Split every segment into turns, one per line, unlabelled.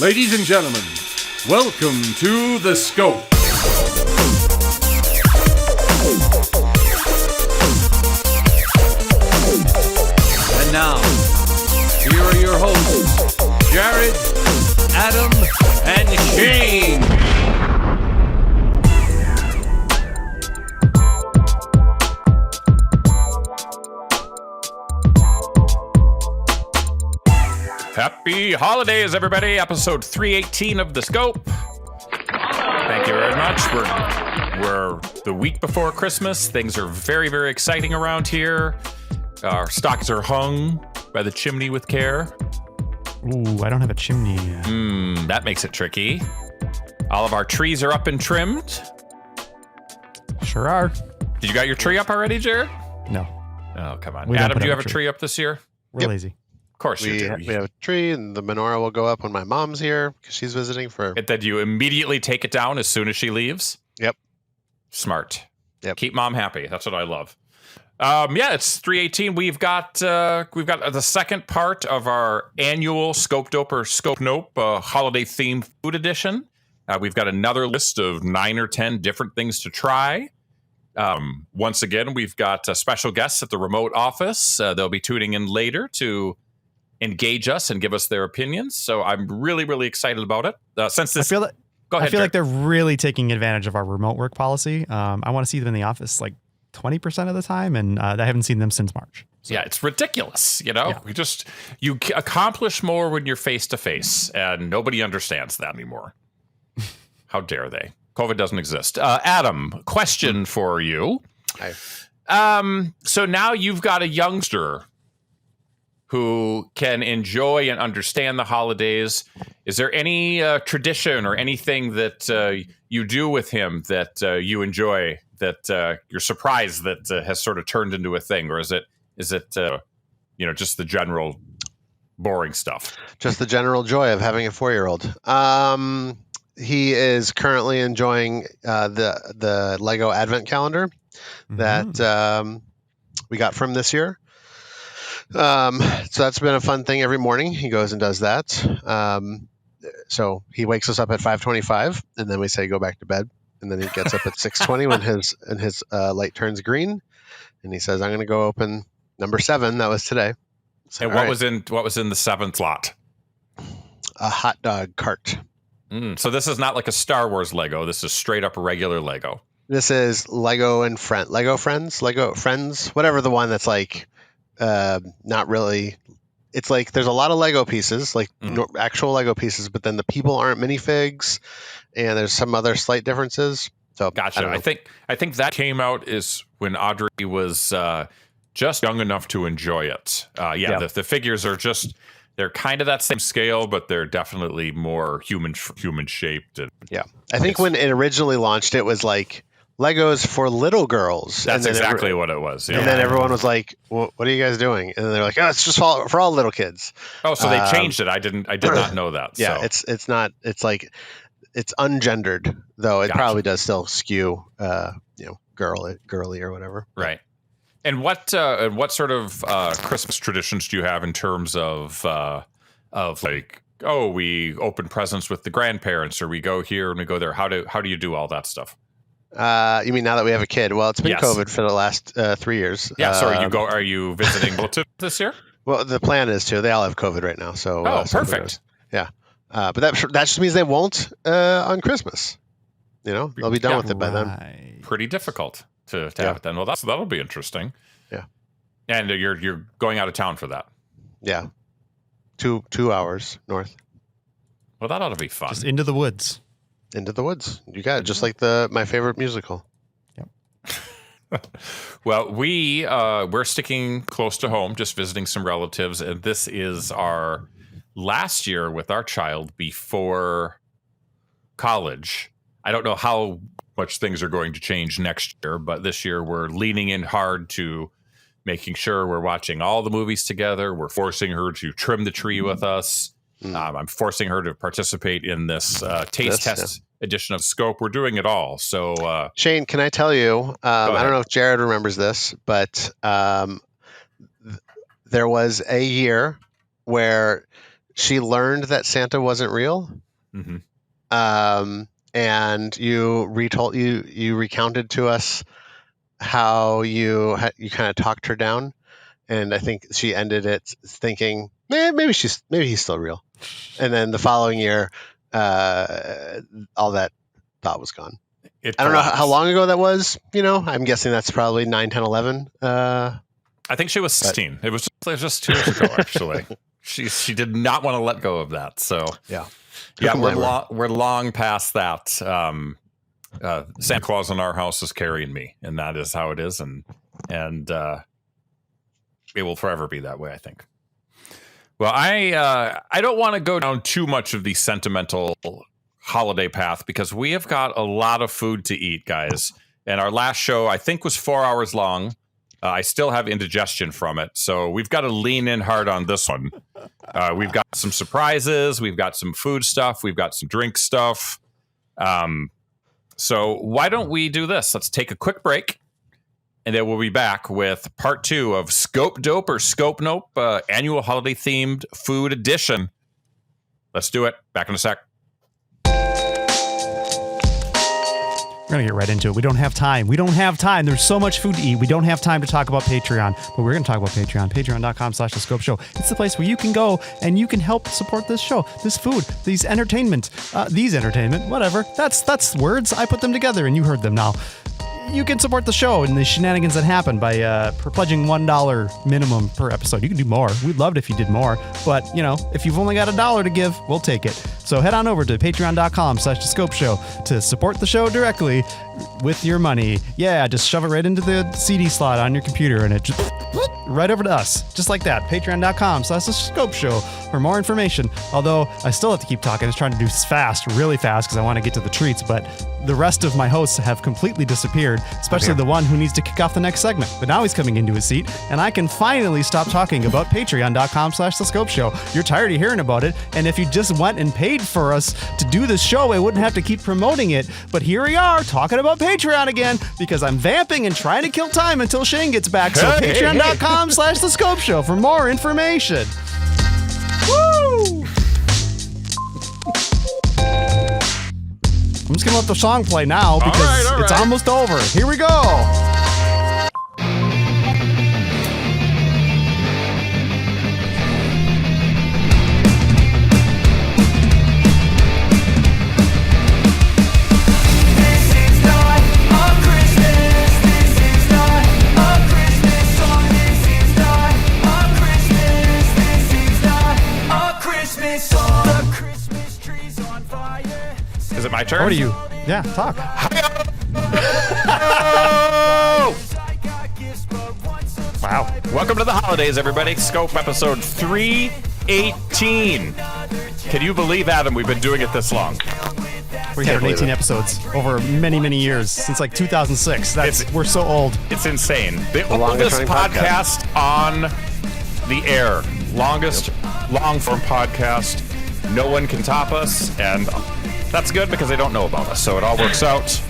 Ladies and gentlemen, welcome to The Scope. And now, here are your hosts, Jared, Adam, and Shane.
Happy holidays, everybody. Episode 318 of The Scope. Thank you very much. We're the week before Christmas. Things are very, very exciting around here. Our stockings are hung by the chimney with care.
Ooh, I don't have a chimney.
That makes it tricky. All of our trees are up and trimmed.
Sure are.
Did you got your tree up already, Jared?
No.
Oh, come on.
We don't
Adam,
put
do you
up
have
a
a
tree.
tree up this year?
We're lazy.
Of course you do.
We have a tree, and the menorah will go up when my mom's here because she's visiting for.
And then you immediately take it down as soon as she leaves?
Yep.
Smart.
Yep.
Keep mom happy. That's what I love. It's 318. We've got the second part of our annual Scope Dope or Scope Nope holiday themed food edition. We've got another list of 9 or 10 different things to try. Once again, we've got special guests at the remote office. They'll be tuning in later to engage us and give us their opinions. So I'm really, really excited about it. Since this,
Go ahead. I feel
Jared.
like they're really taking advantage of our remote work policy. I want to see them in the office like 20% of the time, and I haven't seen them since March. So.
Yeah, it's ridiculous. You know,
Yeah.
You accomplish more when you're face to face, and nobody understands that anymore. How dare they? COVID doesn't exist. Adam, question for you.
Hi.
So now you've got a youngster who can enjoy and understand the holidays. Is there any tradition or anything that you do with him that you enjoy, that you're surprised that has sort of turned into a thing? Or is it just the general boring stuff?
Just the general joy of having a 4-year-old. He is currently enjoying the Lego Advent calendar that we got from this year. So that's been a fun thing. Every morning he goes and does that. So he wakes us up at 5:25, and then we say go back to bed. And then he gets up at 6:20 when his light turns green, and he says, "I'm going to go open number 7." That was today. So,
And what was in the 7th lot?
A hot dog cart.
So this is not like a Star Wars Lego. This is straight up regular Lego.
This is Lego Friends, whatever the one that's like. Not really. It's like there's a lot of Lego pieces, like actual Lego pieces, but then the people aren't minifigs, and there's some other slight differences. So
Gotcha. I think that came out is when Audrey was just young enough to enjoy it. The figures are they're kind of that same scale, but they're definitely more human shaped. And
yeah, I think when it originally launched, it was like Legos for little girls.
That's exactly what it was. Yeah.
And then everyone was like, well, "What are you guys doing?" And then they're like, "Oh, it's just for all little kids."
Oh, so they changed it. I did not know that.
Yeah,
so.
it's not. It's like it's ungendered, though. It
Gotcha.
probably does still skew, girly or whatever.
Right. And what sort of Christmas traditions do you have in terms of like, oh, we open presents with the grandparents, or we go here and we go there? How do you do all that stuff?
You mean now that we have a kid? Well, it's been
Yes.
COVID for the last 3 years.
Yeah. So are you visiting relatives this year?
Well, the plan is to. They all have COVID right now, so.
Perfect.
Yeah, but that just means they won't on Christmas. They'll be done with it by then.
Pretty difficult to have it then. Well, that'll be interesting.
Yeah.
And you're going out of town for that.
Yeah. 2 hours north.
Well, that ought to be fun.
Just into the woods.
Into the woods. You got it. Just like my favorite musical.
Well, we're sticking close to home, just visiting some relatives, and this is our last year with our child before college. I don't know how much things are going to change next year, but this year we're leaning in hard to making sure we're watching all the movies together. We're forcing her to trim the tree with us. I'm forcing her to participate in this taste test edition of Scope. We're doing it all. So,
Shane, can I tell you? I don't know if Jared remembers this, but there was a year where she learned that Santa wasn't real.
Mm-hmm.
And you recounted to us how you kind of talked her down, and I think she ended it thinking, maybe he's still real. And then the following year, all that thought was gone. I don't know how long ago that was. I'm guessing that's probably 9, 10, 11.
I think she was 16. It was just 2 years ago, actually. She did not want to let go of that. So
yeah,
we're long past that. Santa Claus in our house is carrying me, and that is how it is, and it will forever be that way, I think. Well, I don't want to go down too much of the sentimental holiday path because we have got a lot of food to eat, guys. And our last show, I think, was 4 hours long. I still have indigestion from it, so we've got to lean in hard on this one. We've got some surprises. We've got some food stuff. We've got some drink stuff. So why don't we do this? Let's take a quick break, and then we'll be back with part 2 of Scope Dope or Scope Nope, annual holiday-themed food edition. Let's do it. Back in a sec.
We're going to get right into it. We don't have time. There's so much food to eat. We don't have time to talk about Patreon, but we're going to talk about Patreon. Patreon.com/thescope show. It's the place where you can go and you can help support this show, this food, these entertainment, whatever. That's words. I put them together and you heard them now. You can support the show and the shenanigans that happen by pledging $1 minimum per episode. You can do more. We'd love it if you did more. But, if you've only got $1 to give, we'll take it. So head on over to patreon.com/thescope show to support the show directly with your money. Yeah, just shove it right into the CD slot on your computer and it just right over to us. Just like that. Patreon.com/thescope show for more information. Although I still have to keep talking. I was trying to do this really fast because I want to get to the treats, but the rest of my hosts have completely disappeared, especially the one who needs to kick off the next segment. But now he's coming into his seat, and I can finally stop talking about patreon.com/thescope show. You're tired of hearing about it, and if you just went and paid for us to do this show, I wouldn't have to keep promoting it. But here we are, talking about Patreon again, because I'm vamping and trying to kill time until Shane gets back. So patreon.com/thescope show for more information. Woo! I'm just going to let the song play now because it's almost over. Here we go.
Is it my turn?
Over to you. Yeah, talk. Wow.
Welcome to the holidays, everybody. Scope episode 318. Can you believe, Adam, we've been doing it this long?
318 episodes over many, many years, since like 2006. We're so old.
It's insane. The oldest podcast on the air. Longest long-form podcast. No one can top us, and that's good because they don't know about us, so it all works out.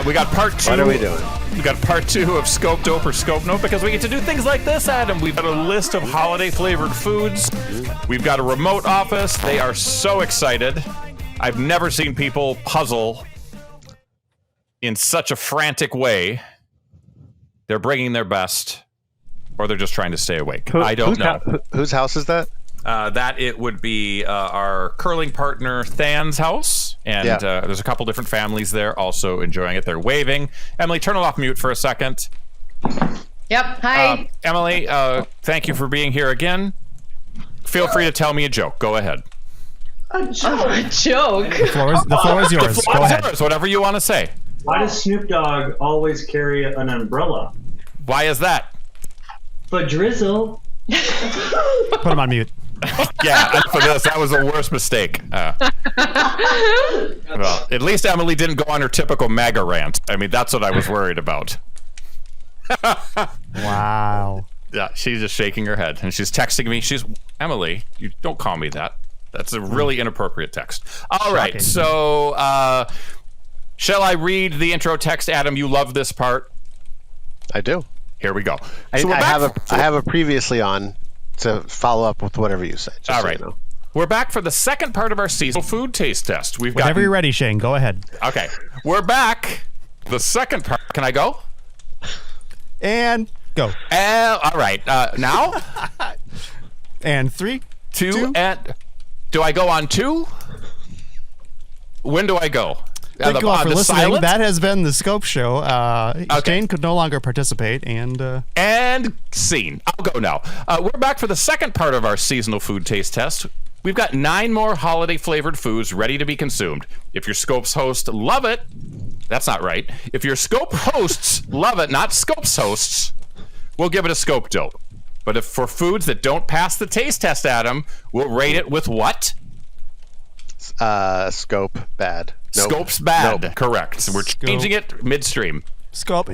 We got part 2.
What are we doing?
We got part 2 of Scope Dope or Scope Nope because we get to do things like this, Adam. We've got a list of holiday-flavored foods. We've got a remote office. They are so excited. I've never seen people puzzle in such a frantic way. They're bringing their best, or they're just trying to stay awake. I don't know.
Whose house is that?
That it would be our curling partner Than's house, and there's a couple different families there also enjoying it. They're waving. Emily, turn it off mute for a second.
Yep. Hi.
Emily, thank you for being here again. Feel free to tell me a joke. Go ahead.
A joke.
The floor is yours. Go ahead.
Yours, whatever you want to say.
Why does Snoop Dogg always carry an umbrella?
Why is that?
For drizzle.
Put him on mute.
Yeah, for this, that was the worst mistake. Well, at least Emily didn't go on her typical MAGA rant. I mean, that's what I was worried about.
Wow.
Yeah, she's just shaking her head, and she's texting me. Emily, you don't call me that. That's a really inappropriate text. All right, so shall I read the intro text? Adam, you love this part.
I do.
Here we go.
I have a previously on to follow up with whatever you say. Just
All
so
right.
you know.
We're back for the second part of our seasonal food taste test.
Whenever you're ready, Shane, go ahead.
Okay. We're back. The second part. Can I go?
And go.
All right. Now?
And 3,
Two. And do I go on 2? When do I go?
Thank you all for listening.
Silent?
That has been the Scope Show. Shane could no longer participate, and
scene. I'll go now. We're back for the second part of our seasonal food taste test. We've got 9 more holiday flavored foods ready to be consumed. If your Scopes hosts love it, that's not right. If your Scope hosts love it, not Scopes hosts, we'll give it a Scope dope. But if for foods that don't pass the taste test, Adam, we'll rate it with what?
Scope bad. Nope.
Scopes bad.
Nope.
Correct. So we're changing it midstream.
Scope.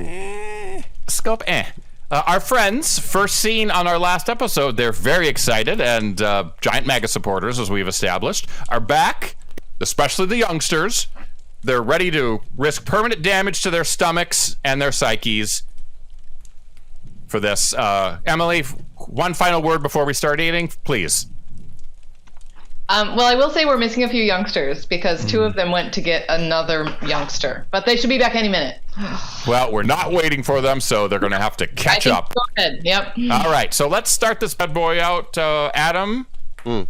Scope. Our friends, first seen on our last episode, they're very excited, and giant MAGA supporters, as we've established, are back, especially the youngsters. They're ready to risk permanent damage to their stomachs and their psyches for this. Emily, one final word before we start eating, please.
Well, I will say we're missing a few youngsters because 2 of them went to get another youngster, but they should be back any minute.
Well, we're not waiting for them, so they're going to have to catch up.
Go ahead. Yep.
All right, so let's start this bad boy out. Adam, you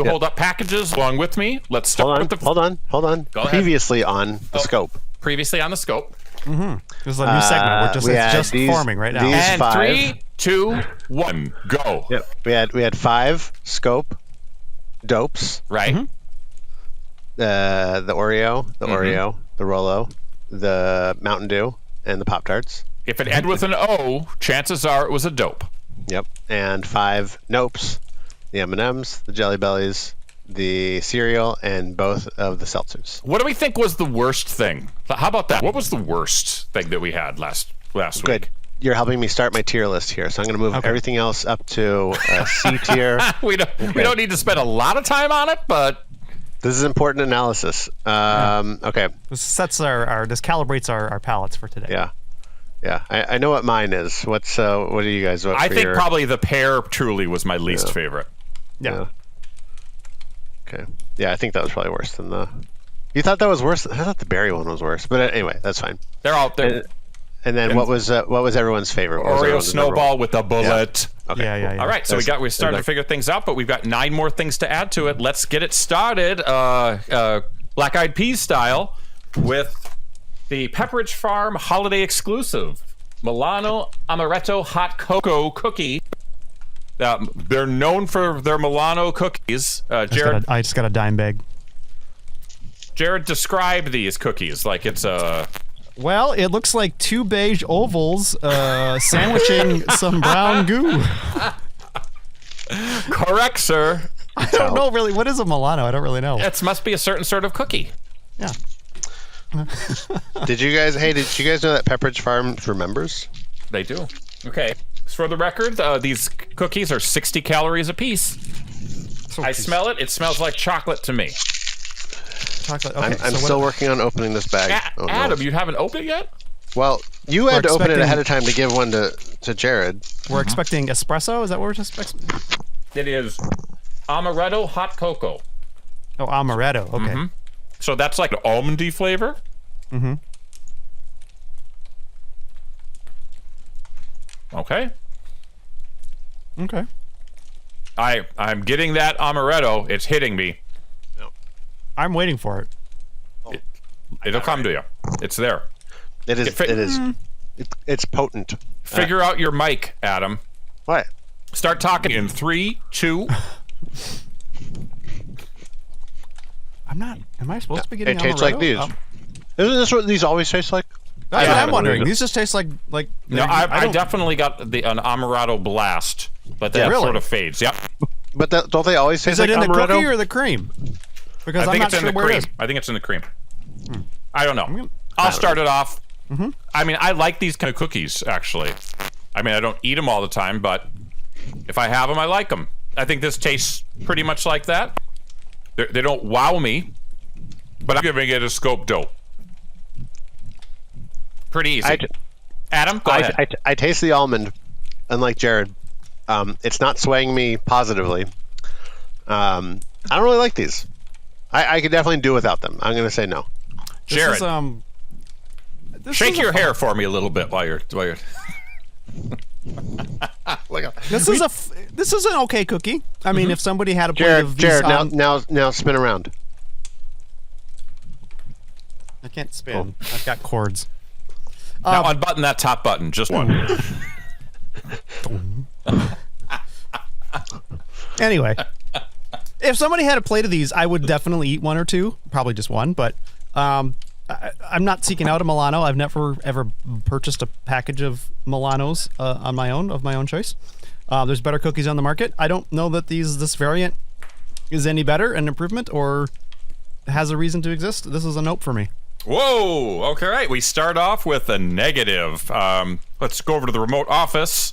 hold up packages along with me. Let's start with the...
Hold on.
Go ahead.
Previously on the Scope.
Previously on the Scope.
This is a new segment. It's just forming right now.
These
And
5.
3, 2, 1, go.
Yep. We had 5 Scope dopes.
Right.
The Oreo, the Rolo, the Mountain Dew, and the Pop-Tarts.
If it ended with an O, chances are it was a dope.
Yep. And 5 Nopes, the M&Ms, the Jelly Bellies, the cereal, and both of the seltzers.
What do we think was the worst thing? How about that? What was the worst thing that we had last
Good.
week?
You're helping me start my tier list here, so I'm going to move everything else up to C tier.
We don't need to spend a lot of time on it, but
This is important analysis. Okay.
This calibrates our palates for today.
Yeah. I know what mine is. What do you guys vote for?
I think probably the pear truly was my least favorite.
Yeah.
Okay. Yeah, I think that was probably worse than the. You thought that was worse? I thought the berry one was worse, but anyway, that's fine.
They're all there.
And then what was everyone's favorite? What was
Oreo
everyone's
snowball with a bullet.
Yeah. Okay.
Yeah.
All right, so we started to figure things out, but we've got 9 more things to add to it. Let's get it started, Black Eyed Peas style, with the Pepperidge Farm holiday exclusive Milano Amaretto Hot Cocoa Cookie. They're known for their Milano cookies. Jared,
I just got a dime bag.
Jared, describe these cookies like it's a.
Well, it looks like 2 beige ovals sandwiching some brown goo.
Correct, sir.
I don't know really. What is a Milano? I don't really know.
It must be a certain sort of cookie.
Yeah.
Did you guys know that Pepperidge Farm remembers?
They do. Okay. For the record, these cookies are 60 calories apiece. I smell it. It smells like chocolate to me.
Chocolate. Okay,
I'm still working on opening this bag.
Adam, you haven't opened it yet?
Well, you had to open it ahead of time to give one to Jared.
We're expecting espresso? Is that what we're expecting?
It is amaretto hot cocoa.
Oh, amaretto. Okay.
Mm-hmm. So that's like an almondy flavor?
Mm-hmm.
Okay.
Okay.
I'm getting that amaretto. It's hitting me.
I'm waiting for it.
It'll come to you. It's there.
It is. It's potent.
Figure out your mic, Adam.
What?
Start talking in 3, 2.
I'm not. Am I supposed to be getting
It tastes like these.
Oh.
Isn't this what these always taste like?
That's what I'm
haven't
wondering.
heard it.
These just taste like.
No, I definitely got an amaretto blast, but that
Really?
sort of fades. Yep.
But don't they always taste
Is
like
it in the
amaretto?
cookie or the cream? Because
I
I'm
think
not
it's in
sure
the
where it
cream.
is.
I think it's in the cream. I don't know. I'll start it off.
Mm-hmm.
I mean, I like these kind of cookies, actually. I mean, I don't eat them all the time, but if I have them, I like them. I think this tastes pretty much like that. They don't wow me, but I'm giving it a scope dope. Pretty easy. Adam, go ahead.
I taste the almond, unlike Jared. It's not swaying me positively. I don't really like these. I could definitely do without them. I'm going to say no.
Jared, shake your hair for me a little bit while you're.
This is an okay cookie. I mean, if somebody had a plate of these,
Jared, now spin around.
I can't spin. I've got cords.
Now unbutton that top button, just one.
Anyway, if somebody had a plate of these, I would definitely eat one or two. Probably just one, but I'm not seeking out a Milano. I've never ever purchased a package of Milanos of my own choice. There's better cookies on the market. I don't know that this variant is any better, an improvement, or has a reason to exist. This is a nope for me.
Whoa. Okay, right. We start off with a negative. Let's go over to the remote office.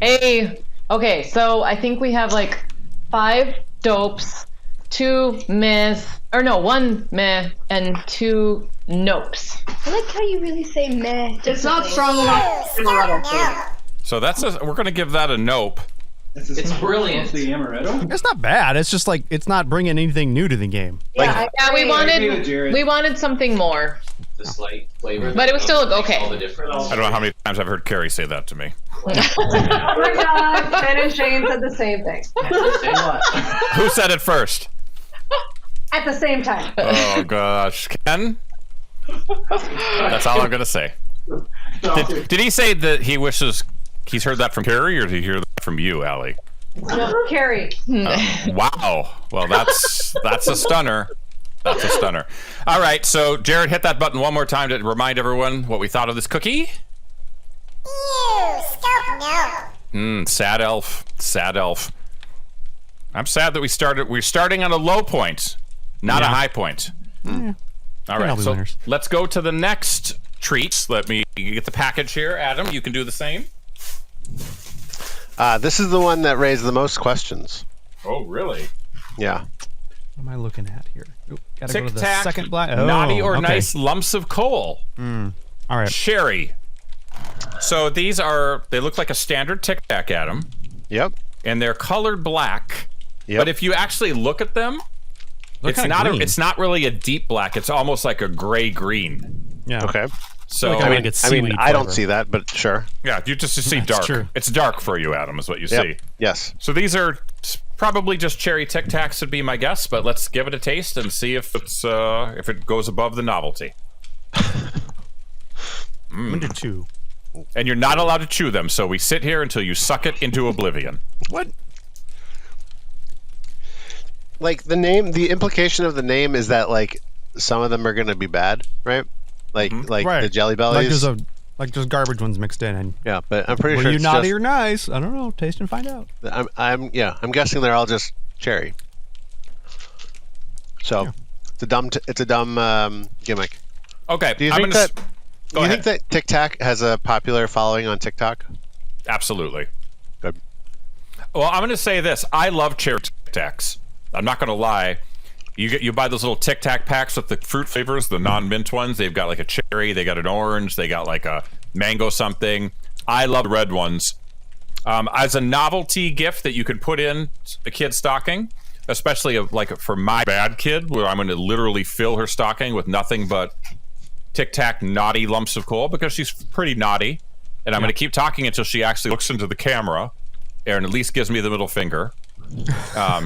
Hey. Okay, so I think we have like 5 dopes, 2 mehs, or no, 1 meh and 2 nopes.
I like how you really say meh.
It's not strong enough.
So we're going to give that a nope.
It's
brilliant.
The amaretto.
It's not bad. It's just like it's not bringing anything new to the game.
Yeah, we wanted something more.
The slight flavor.
But it was still okay.
All the difference.
I don't know how many times I've heard Carrie say that to me.
Oh my God, Ken and Shane said the same thing.
Say what?
Who said it first?
At the same time.
Oh, gosh. Ken? That's all I'm going to say. Did he say that he wishes he's heard that from Carrie, or did he hear that from you, Allie?
No, Carrie.
Wow. Well, that's a stunner. That's a stunner. All right, so Jared, hit that button one more time to remind everyone what we thought of this cookie. Sad elf. Sad elf. I'm sad that we're starting on a low point, not a high point.
Yeah.
All right, so let's go to the next treat. Let me get the package here. Adam, you can do the same.
This is the one that raised the most questions.
Oh, really?
Yeah.
What am I looking at here? Oop, gotta
Tic
go to the
Tac,
second black.
naughty or
okay.
nice lumps of coal.
All right.
Cherry. So they look like a standard Tic Tac, Adam.
Yep.
And they're colored black.
Yep.
But if you actually look at them, it's not really a deep black. It's almost like a gray green.
Yeah.
Okay.
So
Like
I don't see that, but sure.
Yeah, you just see dark.
True.
It's dark for you, Adam, is what you
Yep.
see.
Yes.
So these are probably just cherry Tic Tacs would be my guess, but let's give it a taste and see if it goes above the novelty.
I'm into 2.
And you're not allowed to chew them, so we sit here until you suck it into oblivion.
What?
Like the implication of the name is that like some of them are going to be bad, right? Like
Right.
the Jelly Bellies.
Like there's garbage ones mixed in, and
Yeah, but I'm pretty
were
sure
you
it's
naughty
just,
or nice? I don't know. Taste and find out.
I'm guessing they're all just cherry. So it's a dumb gimmick.
Okay,
Do you
I'm
think
gonna
that?
go
Do you
ahead.
think that Tic Tac has a popular following on TikTok?
Absolutely.
Good.
Well, I'm going to say this. I love cherry Tic Tacs. I'm not going to lie. You buy those little Tic Tac packs with the fruit flavors, the non-mint ones. They've got like a cherry, they got an orange, they got like a mango something. I love the red ones. As a novelty gift that you could put in a kid's stocking, especially like for my bad kid, where I'm going to literally fill her stocking with nothing but Tic Tac naughty lumps of coal, because she's pretty naughty, and I'm going to keep talking until she actually looks into the camera and at least gives me the middle finger.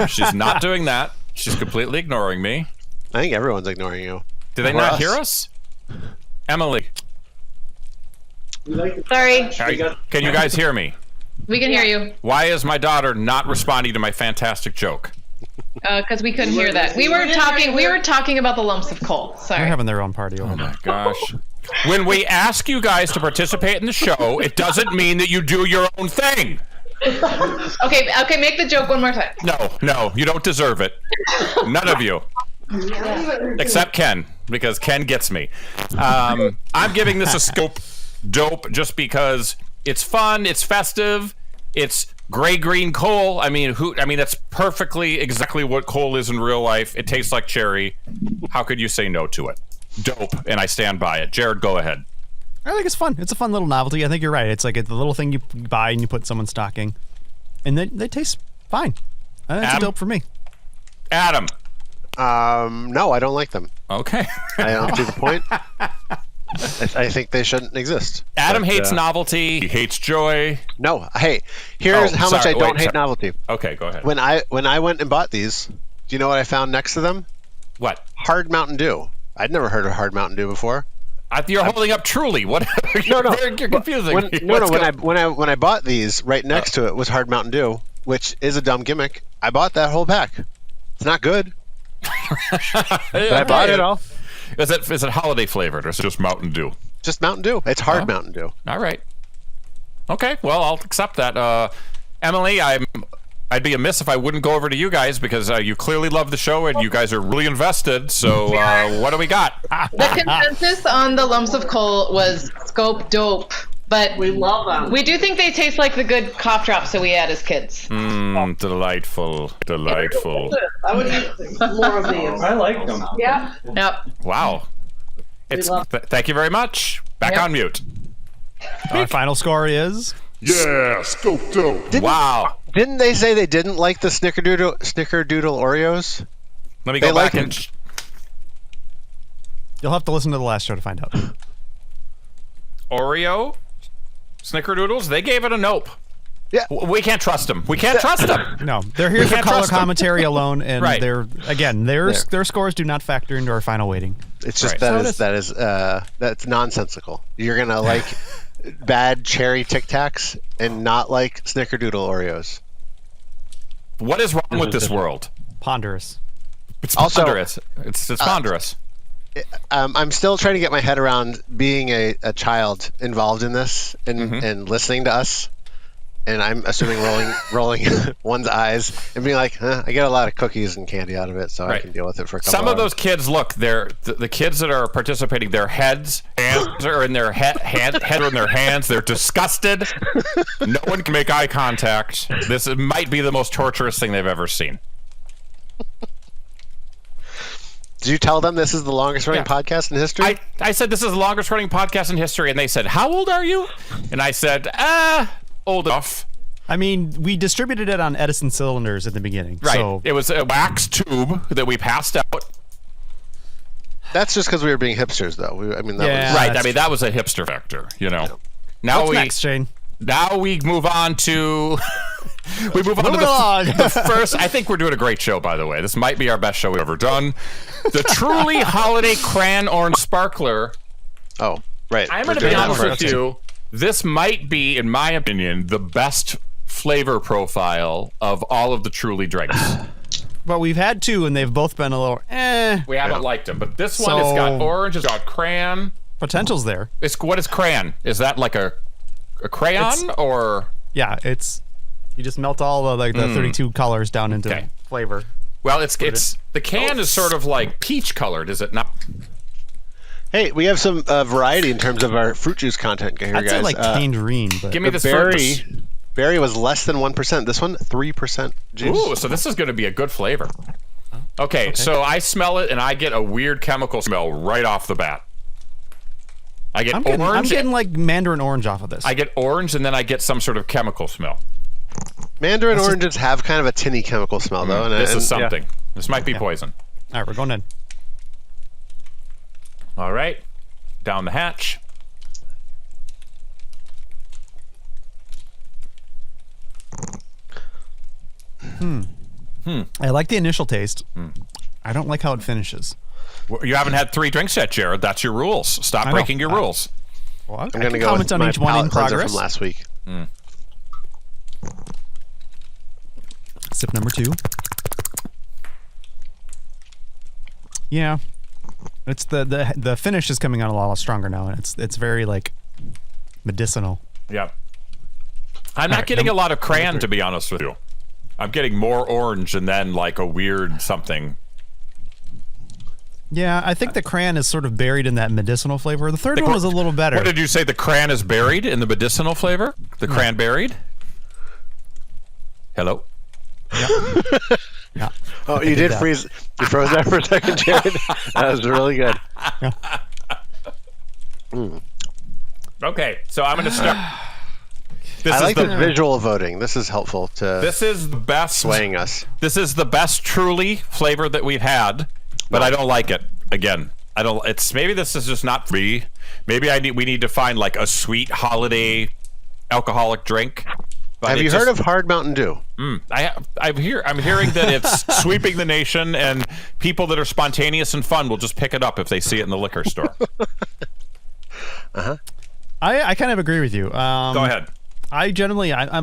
She's not doing that. She's completely ignoring me.
I think everyone's ignoring you.
Do they not hear us? Emily,
Sorry,
can you guys hear me?
we can hear you.
Why is my daughter not responding to my fantastic joke?
Because we couldn't hear that. We were talking about the lumps of coal.
They're
Sorry.
having their own party over there.
Gosh. When we ask you guys to participate in the show, it doesn't mean that you do your own thing.
Okay, make the joke one more time.
No, you don't deserve it. None of you. Except Ken, because Ken gets me. I'm giving this a scope dope just because it's fun, it's festive, it's gray-green coal. I mean, that's perfectly exactly what coal is in real life. It tastes like cherry. How could you say no to it? Dope, and I stand by it. Jared, go ahead.
I think it's fun. It's a fun little novelty. I think you're right. It's like the little thing you buy and you put in someone's stocking, and they taste fine. It's a dope for me.
Adam.
No, I don't like them.
Okay.
I don't see the point. I think they shouldn't exist.
Adam hates novelty. He hates joy.
No, hey, here's how much I don't hate novelty.
Okay, go ahead.
When I went and bought these, do you know what I found next to them?
What?
Hard Mountain Dew. I'd never heard of Hard Mountain Dew before.
You're holding up Truly. What?
No.
You're confusing.
When I bought these, right next to it was Hard Mountain Dew, which is a dumb gimmick. I bought that whole pack. It's not good. But I bought it all.
Is it holiday flavored or is it just Mountain Dew?
Just Mountain Dew. It's hard Mountain Dew.
All right. Okay. Well, I'll accept that. Emily, I'd be amiss if I wouldn't go over to you guys because you clearly love the show and you guys are really invested. So what do we got?
The consensus on the lumps of coal was Scope dope, but
We love them.
we do think they taste like the good cough drops that we had as kids.
Delightful.
I would eat more of these.
I like them.
Yeah.
Yep.
Wow. Thank you very much. Back on mute.
Our final score is
Yeah, scope dope.
Wow.
Didn't they say they didn't like the Snickerdoodle Oreos?
Let me go
They
back
like
and...
you'll have to listen to the last show to find out.
Oreo? Snickerdoodles? They gave it a nope.
Yeah.
We can't trust them. We can't trust them.
No, they're here for
can't
color
trust them.
commentary alone, and
Right.
their scores do not factor into our final weighting.
It's just
Right.
that's nonsensical. You're gonna like bad cherry Tic Tacs and not like Snickerdoodle Oreos.
What is wrong with this world?
Ponderous.
It's
Also-
ponderous. It's ponderous.
I'm still trying to get my head around being a child involved in this and listening to us. And I'm assuming rolling one's eyes and being like, I get a lot of cookies and candy out of it, so I
Right.
can deal with it for a couple
Some of
hours.
those kids, look, the kids that are participating, their hands are in their head are in their hands. They're disgusted. No one can make eye contact. This might be the most torturous thing they've ever seen.
Did you tell them this is the longest running
Yeah.
podcast in history?
I said, this is the longest running podcast in history. And they said, how old are you? And I said, old enough.
I mean, we distributed it on Edison cylinders at the beginning.
Right.
So
It was a wax tube that we passed out.
That's just because we were being hipsters, though. That
Yeah.
was
Right. I
that's
mean, that was a hipster factor, you know. Now
what's next, Shane?
Now we move on to we move on to
Moving along.
the first. I think we're doing a great show, by the way. This might be our best show we've ever done. The Truly Holiday Cran Orange Sparkler.
Oh, right.
I'm
We're
going to
doing
be
that
honest
first.
with you. This might be, in my opinion, the best flavor profile of all of the Truly drinks.
Well, we've had two, and they've both been a little
We haven't liked them, but this one has got orange, it's got crayon.
Potential's there.
What is crayon? Is that like a crayon or?
Yeah, it's you just melt all the 32 colors down into
Okay.
flavor.
Well, it's the can is sort of like peach colored, is it not?
Hey, we have some variety in terms of our fruit juice content here,
I'd
guys.
say like tangerine, but
Give me
the
this
berry was less than 1%. This one, 3% juice.
Ooh, so this is going to be a good flavor. Okay, so I smell it and I get a weird chemical smell right off the bat. I get
I'm
orange.
getting like mandarin orange off of this.
I get orange and then I get some sort of chemical smell.
Mandarin oranges have kind of a tinny chemical smell, though.
This is
yeah.
something. This might be poison.
All right, we're going in.
All right, down the hatch.
I like the initial taste. I don't like how it finishes.
Well, you haven't had 3 drinks yet, Jared. That's your rules. Stop
know.
breaking your rules.
Well,
I'm going to go
comment
with
on
my
each one in
palate cleanser
progress.
from last week.
Sip number 2. Yeah, it's the finish is coming on a lot stronger now, and it's very like medicinal.
Yep. I'm not getting a lot of crayon, to be honest with you. I'm getting more orange and then like a weird something.
Yeah, I think the crayon is sort of buried in that medicinal flavor. The third one was a little better.
What did you say? The crayon is buried in the medicinal flavor? The crayon buried? Hello?
Yeah.
Oh, you did
that.
freeze. You froze that for a second, Jared. That was really good.
Okay, so I'm going to start.
I like the visual voting. This is helpful to.
This is the best
swaying us.
This is the best Truly flavor that we've had, but I don't like it. Again, I don't. It's maybe this is just not free. Maybe we need to find like a sweet holiday alcoholic drink. But
have you heard of Hard Mountain Dew?
I'm hearing that it's sweeping the nation, and people that are spontaneous and fun will just pick it up if they see it in the liquor store.
I kind of agree with you.
Go ahead.
I'm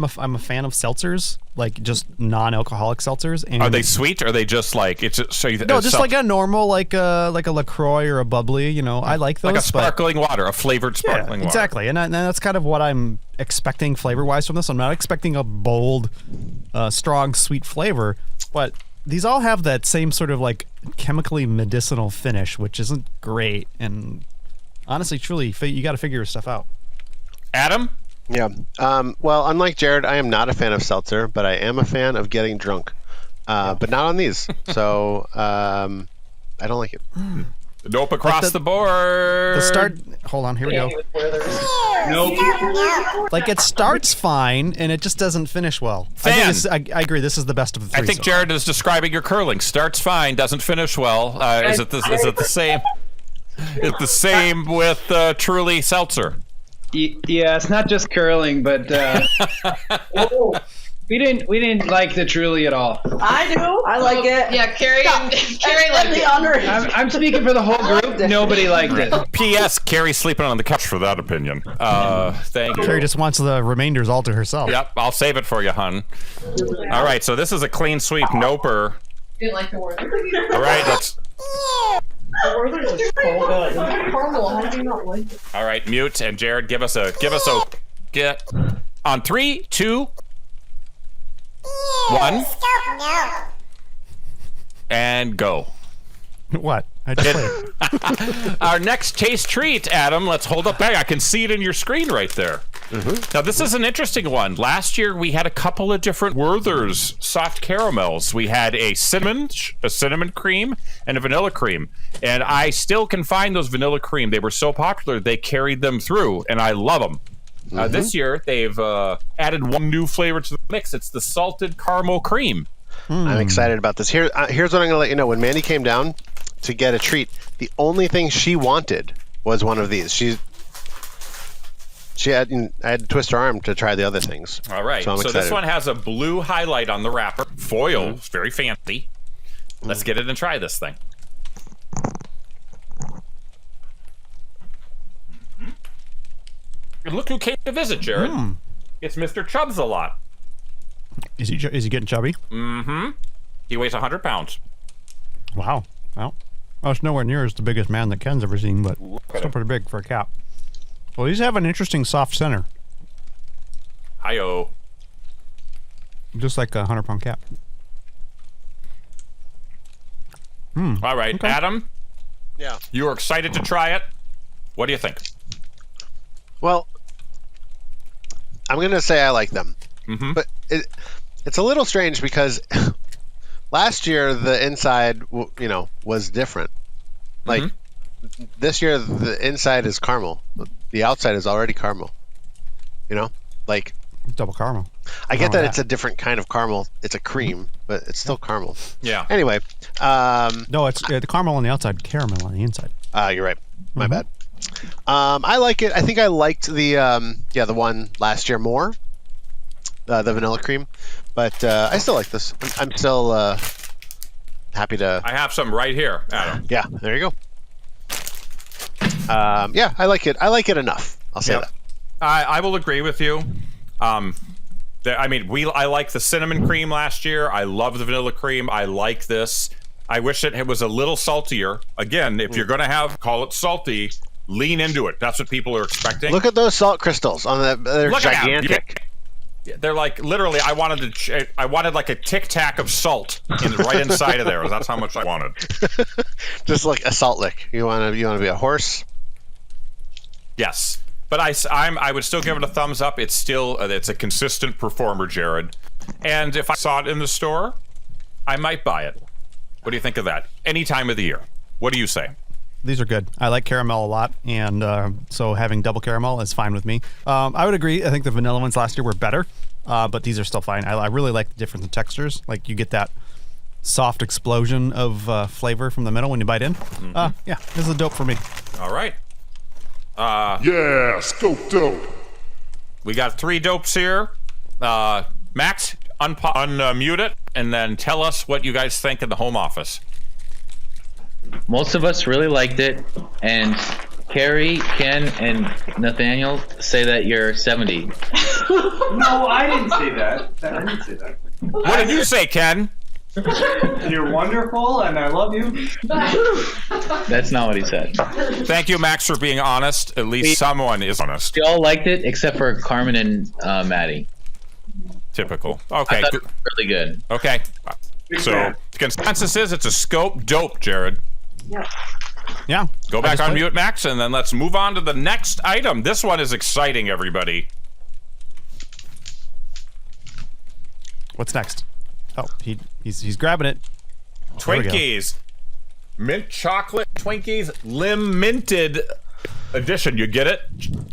a fan of seltzers, like just non-alcoholic seltzers. And
are they sweet? Or are they just like it's so?
No, just like a normal, like a LaCroix or a bubbly. You know, I like those.
Like a sparkling water, a flavored sparkling water.
Exactly, and that's kind of what I'm expecting flavor-wise from this. I'm not expecting a bold, strong, sweet flavor, but these all have that same sort of like chemically medicinal finish, which isn't great. And honestly, truly, you got to figure your stuff out.
Adam.
Yeah. Well, unlike Jared, I am not a fan of seltzer, but I am a fan of getting drunk. But not on these. So I don't like it.
Nope across the board.
Hold on, here we go.
Nope.
Like it starts fine and it just doesn't finish well. I agree. This is the best of the three.
I think Jared is describing your curling. Starts fine, doesn't finish well. Is it the same? It's the same with Truly seltzer.
Yeah, it's not just curling, but we didn't like the Truly at all.
I do. I like it.
Yeah, Carrie liked it.
I'm speaking for the whole group. Nobody liked it.
P.S. Carrie's sleeping on the couch for that opinion. Thank you.
Carrie just wants the remainders all to herself.
Yep, I'll save it for you, hun. All right, so this is a clean sweep. Noper.
Didn't like the word.
All right, let's. All right, mute and Jared, give us a get on 3, 2, 1, and go.
What? I just played.
Our next taste treat, Adam. Let's hold up back. I can see it in your screen right there. Now, this is an interesting one. Last year, we had a couple of different Werther's soft caramels. We had a cinnamon cream, and a vanilla cream. And I still can find those vanilla cream. They were so popular, they carried them through, and I love them. This year, they've added one new flavor to the mix. It's the salted caramel cream.
I'm excited about this. Here's what I'm going to let you know. When Mandy came down to get a treat, the only thing she wanted was one of these. I had to twist her arm to try the other things.
All right. So this one has a blue highlight on the wrapper. Foil. It's very fancy. Let's get it and try this thing. And look who came to visit, Jared. It's Mr. Chubbs a lot.
Is he getting chubby?
Mm-hmm. He weighs 100 pounds.
Wow. Well, it's nowhere near as the biggest man that Ken's ever seen, but still pretty big for a cat. Well, these have an interesting soft center.
Hi-oh.
Just like a 100-pound cat.
All right, okay. Adam?
Yeah.
You are excited to try it. What do you think?
Well, I'm going to say I like them. But it's a little strange because last year the inside, was different. Like this year the inside is caramel. The outside is already caramel. Like
double caramel.
I get that it's a different kind of caramel. It's a cream, but it's still caramel.
Yeah.
Anyway,
no, it's the caramel on the outside, caramel on the inside.
You're right. My bad. I like it. I think I liked the one last year more. The vanilla cream, but I still like this. I'm still happy to.
I have some right here, Adam.
Yeah, there you go. Yeah, I like it. I like it enough. I'll say that.
I will agree with you. I like the cinnamon cream last year. I love the vanilla cream. I like this. I wish it was a little saltier. Again, if you're going to call it salty, lean into it. That's what people are expecting.
Look at those salt crystals on that. They're gigantic.
They're like literally. I wanted like a Tic Tac of salt right inside of there. That's how much I wanted.
Just like a salt lick. You want to be a horse?
Yes, but I would still give it a thumbs up. It's still it's a consistent performer, Jared. And if I saw it in the store, I might buy it. What do you think of that? Any time of the year. What do you say?
These are good. I like caramel a lot, and so having double caramel is fine with me. I would agree. I think the vanilla ones last year were better, but these are still fine. I really like the difference in textures. Like you get that soft explosion of flavor from the middle when you bite in. Yeah, this is a dope for me.
All right.
Yeah, scope dope.
We got 3 dopes here. Max, unmute it, and then tell us what you guys think in the home office.
Most of us really liked it, and Carrie, Ken, and Nathaniel say that you're 70.
No, I didn't say that. I didn't say that.
What did you say, Ken?
You're wonderful, and I love you.
That's not what he said.
Thank you, Max, for being honest. At least someone is honest.
We all liked it, except for Carmen and Maddie.
Typical. Okay.
I thought it was really good.
Okay. So the consensus is it's a scope dope, Jared.
Yeah.
Go back on mute, Max, and then let's move on to the next item. This one is exciting, everybody.
What's next? Oh, he's grabbing it.
Twinkies. Mint chocolate Twinkies Lim-Minted edition. You get it?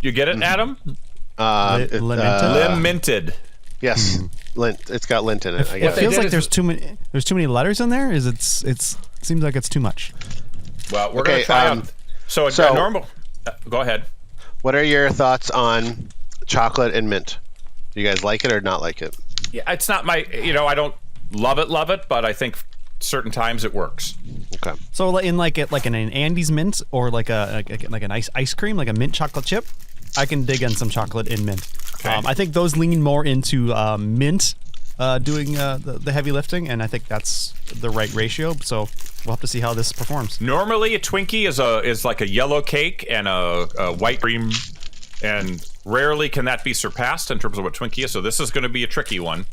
You get it, Adam? Lim-Minted.
Yes, lint. It's got lint in it. I
It
guess.
feels like there's too many letters in there. It seems like it's too much.
Well, we're going to try out. So normal. Go ahead.
What are your thoughts on chocolate and mint? Do you guys like it or not like it?
Yeah, it's not my. I don't love it, but I think certain times it works.
Okay.
So in an Andes mint or like an ice cream, like a mint chocolate chip, I can dig in some chocolate in mint.
Okay.
I think those lean more into mint doing the heavy lifting, and I think that's the right ratio. So we'll have to see how this performs.
Normally, a Twinkie is like a yellow cake and a white cream, and rarely can that be surpassed in terms of what Twinkie is. So this is going to be a tricky one.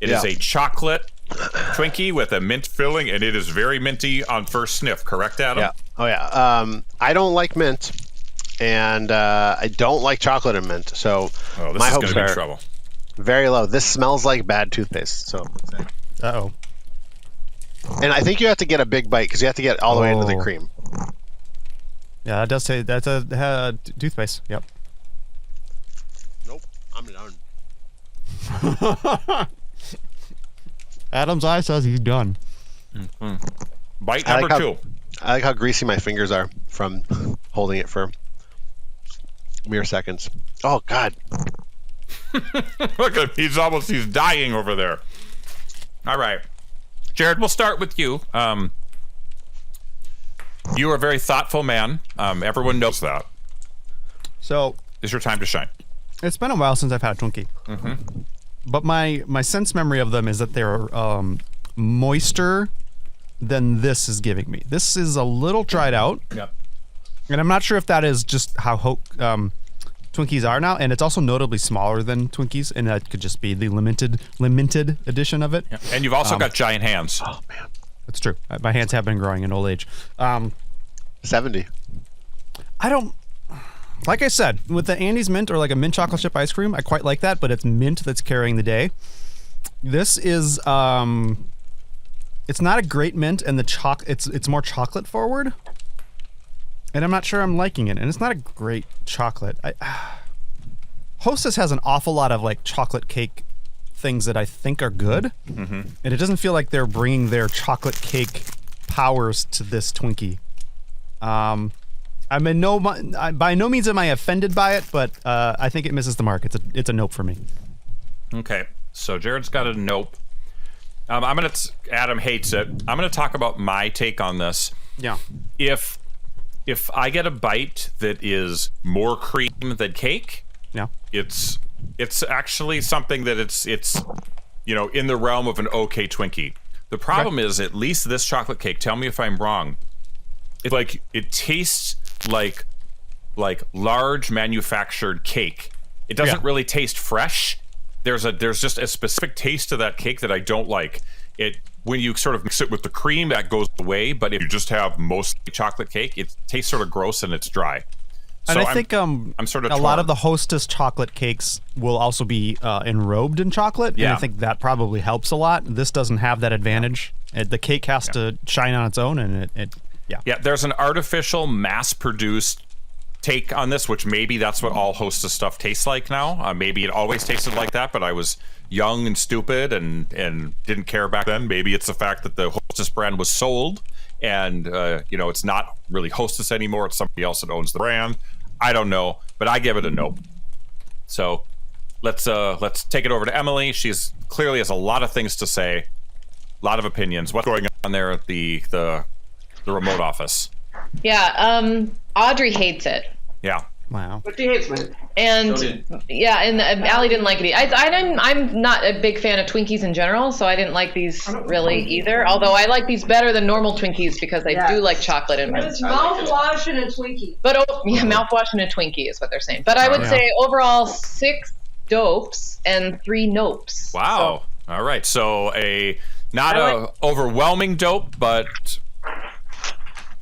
It is a chocolate Twinkie with a mint filling, and it is very minty on first sniff. Correct, Adam?
Yeah. Oh yeah. I don't like mint, and I don't like chocolate and mint. So my hopes
is going to be
are
trouble.
very low. This smells like bad toothpaste. So.
Uh-oh.
And I think you have to get a big bite because you have to get all the way into the cream.
Yeah, that does say that's a toothpaste. Yep.
Nope. I'm done.
Adam's eye says he's done.
Mm-hmm. Bite number 2.
I like how greasy my fingers are from holding it for mere seconds. Oh God.
Look at him. He's dying over there. All right. Jared, we'll start with you. You are a very thoughtful man. Everyone knows that.
So
It's your time to shine.
it's been a while since I've had a Twinkie.
Mm-hmm.
But my sense memory of them is that they're moister than this is giving me. This is a little dried out.
Yep.
And I'm not sure if that is just how Twinkies are now. And it's also notably smaller than Twinkies. And that could just be the limited edition of it.
Yep. And you've also got giant hands.
Oh man.
That's true. My hands have been growing in old age.
70.
I don't... Like I said, with the Andes mint or like a mint chocolate chip ice cream, I quite like that, but it's mint that's carrying the day. This is, it's not a great mint, and it's more chocolate forward. And I'm not sure I'm liking it, and it's not a great chocolate. Hostess has an awful lot of like chocolate cake things that I think are good, and it doesn't feel like they're bringing their chocolate cake powers to this Twinkie. By no means am I offended by it, but I think it misses the mark. It's a nope for me.
Okay, so Jared's got a nope. Adam hates it. I'm gonna talk about my take on this.
Yeah.
If I get a bite that is more cream than cake,
Yeah.
it's actually something that it's in the realm of an okay Twinkie. The problem is, at least this chocolate cake, tell me if I'm wrong, it tastes like large manufactured cake. It doesn't really taste fresh. There's just a specific taste to that cake that I don't like. It when you sort of mix it with the cream, that goes away, but if you just have mostly chocolate cake, it tastes sort of gross and it's dry.
And
So
I think
I'm sort of
a lot
torn.
of the Hostess chocolate cakes will also be enrobed in chocolate, and
Yeah.
I think that probably helps a lot. This doesn't have that advantage. The cake has to shine on its own, and
Yeah, there's an artificial, mass-produced take on this, which maybe that's what all Hostess stuff tastes like now. Maybe it always tasted like that, but I was young and stupid and didn't care back then. Maybe it's the fact that the Hostess brand was sold and it's not really Hostess anymore. It's somebody else that owns the brand. I don't know, but I give it a nope. So let's take it over to Emily. She's clearly has a lot of things to say, a lot of opinions. What's going on there at the remote office?
Yeah, Audrey hates it.
Yeah.
Wow.
But she hates it.
And Allie didn't like it. I'm not a big fan of Twinkies in general, so I didn't like these really either. Although I like these better than normal Twinkies because I do like chocolate in them.
It's mouthwash and a Twinkie.
But mouthwash and a Twinkie is what they're saying. But I would say overall 6 dopes and 3 nopes.
Wow. So. All right. So not a overwhelming dope, but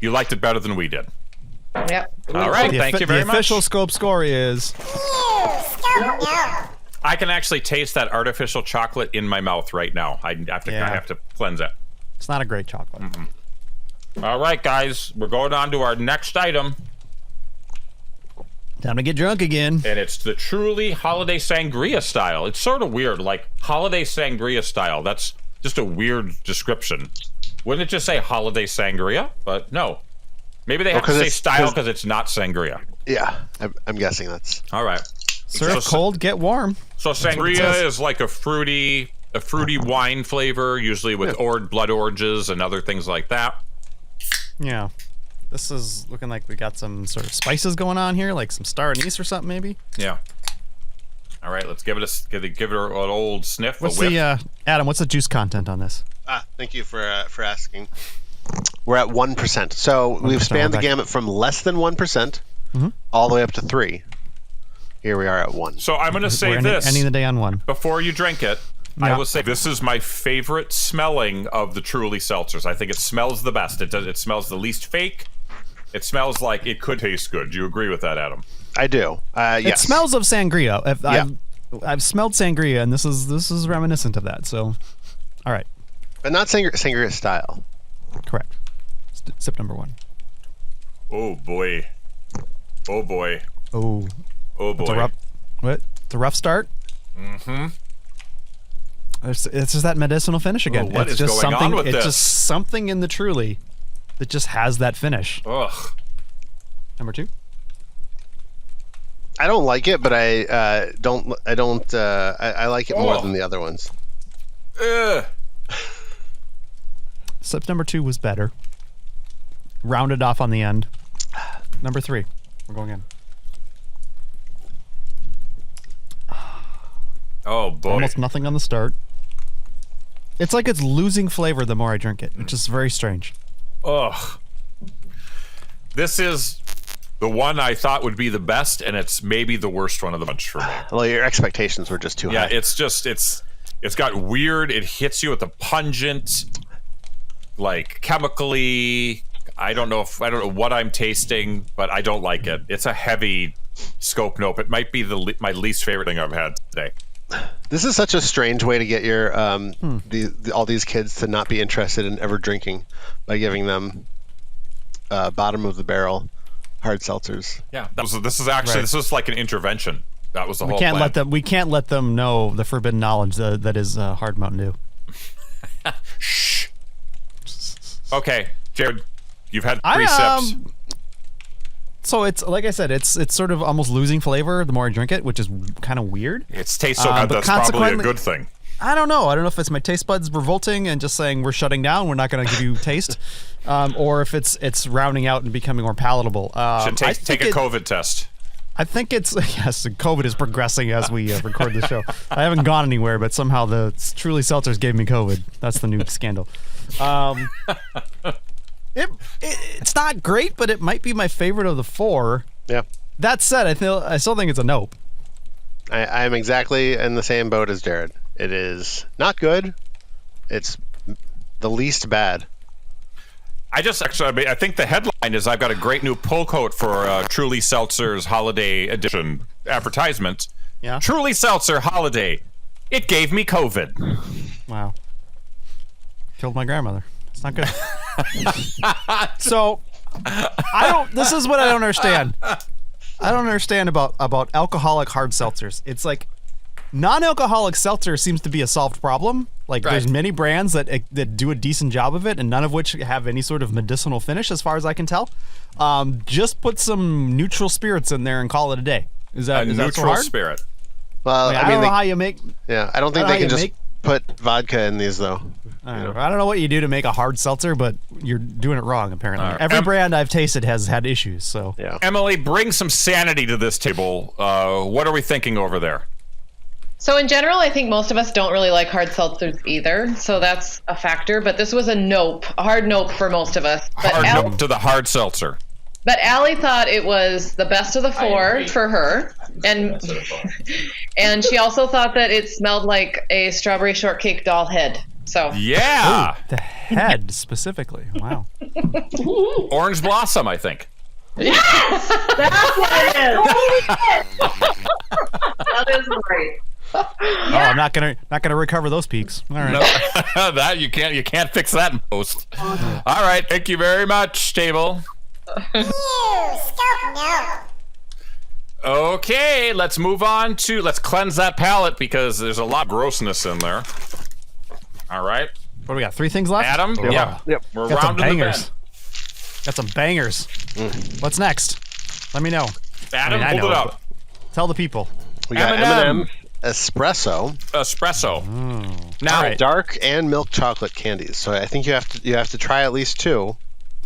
you liked it better than we did.
Yep.
All right. Thank you very much.
The official scope score is.
I can actually taste that artificial chocolate in my mouth right now. I have to cleanse it.
It's not a great chocolate.
All right, guys. We're going on to our next item.
Time to get drunk again.
And it's the Truly Holiday Sangria style. It's sort of weird, like Holiday Sangria style. That's just a weird description. Wouldn't it just say Holiday Sangria? But no. Maybe they have to say style because it's not sangria.
Yeah, I'm guessing that's...
All right.
Serve cold, get warm.
So sangria is like a fruity wine flavor, usually with blood oranges and other things like that.
Yeah. This is looking like we got some sort of spices going on here, like some star anise or something, maybe.
Yeah. All right, let's give it an old sniff.
What's Adam? What's the juice content on this?
Thank you for asking. We're at 1%. So we've spanned the gamut from less than 1% all the way up to 3. Here we are at 1.
So I'm going to say this.
Ending the day on 1.
Before you drink it, I will say this is my favorite smelling of the Truly seltzers. I think it smells the best. It smells the least fake. It smells like it could taste good. Do you agree with that, Adam?
I do. Yes.
It smells of sangria. I've smelled sangria, and this is reminiscent of that. So, all right.
But not sangria style.
Correct. Sip number 1.
Oh boy. Oh boy.
Oh.
Oh boy.
It's a rough start.
Mm-hmm.
It's just that medicinal finish again.
What is going on with this?
It's just something in the Truly that just has that finish.
Ugh.
Number 2.
I don't like it, but I like it more than the other ones.
Ugh.
Sip number 2 was better. Rounded off on the end. Number 3. We're going in.
Oh boy.
Almost nothing on the start. It's like it's losing flavor the more I drink it, which is very strange.
Ugh. This is the one I thought would be the best, and it's maybe the worst one of the bunch for me.
Well, your expectations were just too high.
Yeah, it's got weird. It hits you with a pungent, like chemically. I don't know what I'm tasting, but I don't like it. It's a heavy scope nope. It might be my least favorite thing I've had today.
This is such a strange way to get your all these kids to not be interested in ever drinking by giving them bottom of the barrel hard seltzers.
Yeah, this is like an intervention. That was the whole plan.
We can't let them know the forbidden knowledge that is hard Mountain Dew.
Shh. Okay, Jared, you've had 3 sips.
So it's like I said, it's sort of almost losing flavor the more I drink it, which is kind of weird.
It tastes so good. That's probably a good thing.
I don't know. I don't know if it's my taste buds revolting and just saying we're shutting down. We're not going to give you taste, or if it's rounding out and becoming more palatable.
Should take a COVID test.
I think it's yes. COVID is progressing as we record the show. I haven't gone anywhere, but somehow the Truly seltzers gave me COVID. That's the new scandal. It's not great, but it might be my favorite of the 4.
Yeah.
That said, I still think it's a nope.
I'm exactly in the same boat as Jared. It is not good. It's the least bad.
I think the headline is I've got a great new pull quote for Truly Seltzer's Holiday Edition advertisement.
Yeah.
Truly Seltzer Holiday. It gave me COVID.
Wow. Killed my grandmother. It's not good. So this is what I don't understand. I don't understand about alcoholic hard seltzers. It's like non-alcoholic seltzer seems to be a solved problem. Like there's many brands that do a decent job of it, and none of which have any sort of medicinal finish, as far as I can tell. Just put some neutral spirits in there and call it a day. Is that
neutral
so hard?
spirit?
Well,
I don't know how you make.
Yeah, I don't think they can just put vodka in these though.
I don't know what you do to make a hard seltzer, but you're doing it wrong, apparently. Every brand I've tasted has had issues, so.
Yeah.
Emily, bring some sanity to this table. What are we thinking over there?
So in general, I think most of us don't really like hard seltzers either, so that's a factor. But this was a hard nope for most of us. But
Nope to the hard seltzer.
But Allie thought it was the best of the four for her, and she also thought that it smelled like a strawberry shortcake doll head. So
yeah,
the head specifically. Wow.
Orange blossom, I think.
Yes, that's what it is. That is right.
Oh, I'm not gonna recover those peaks. All right.
No, that you can't fix that in post. All right, thank you very much, table. Okay, let's move on let's cleanse that palate because there's a lot of grossness in there. All right.
What do we got? 3 things left?
Adam? Yeah.
Yep.
We're
Got some
rounding the
bangers.
bend.
Got some bangers. What's next? Let me know.
Adam,
I
hold
know,
it up.
Tell the people.
We got
M&M.
M&M espresso.
Now,
right.
Dark and milk chocolate candies. So I think you have to try at least 2,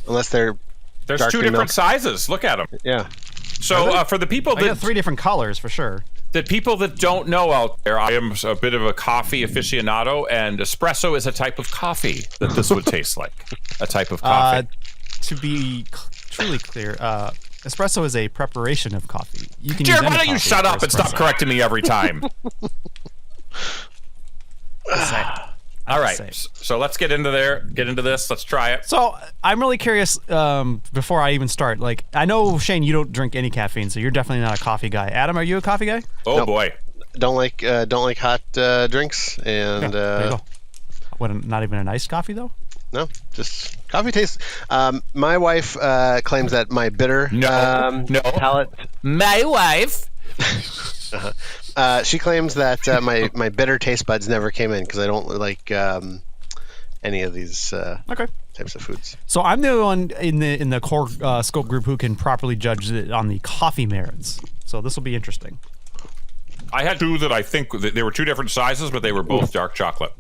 unless they're
there's
dark
2
and
different
milk.
sizes. Look at them.
Yeah.
So for the people
I got
that
3 different colors for sure.
the people that don't know out there, I am a bit of a coffee aficionado, and espresso is a type of coffee that this would taste like. A type of coffee.
To be truly clear, espresso is a preparation of coffee. You can
Jared,
use
why
any
don't you
coffee
shut
for
up and stop
espresso.
correcting me every time? All right, so let's get into this. Let's try it.
So I'm really curious. Before I even start, like I know Shane, you don't drink any caffeine, so you're definitely not a coffee guy. Adam, are you a coffee guy?
Oh
Nope.
boy,
Don't like hot drinks, and
There you go. What? Not even an iced coffee though.
no, just coffee tastes. My wife claims that my bitter
No.
palate.
my wife.
She claims that my bitter taste buds never came in because I don't like any of these
Okay.
types of foods.
So I'm the one in the core scope group who can properly judge it on the coffee merits. So this will be interesting.
I had 2 that I think that they were 2 different sizes, but they were both dark chocolate.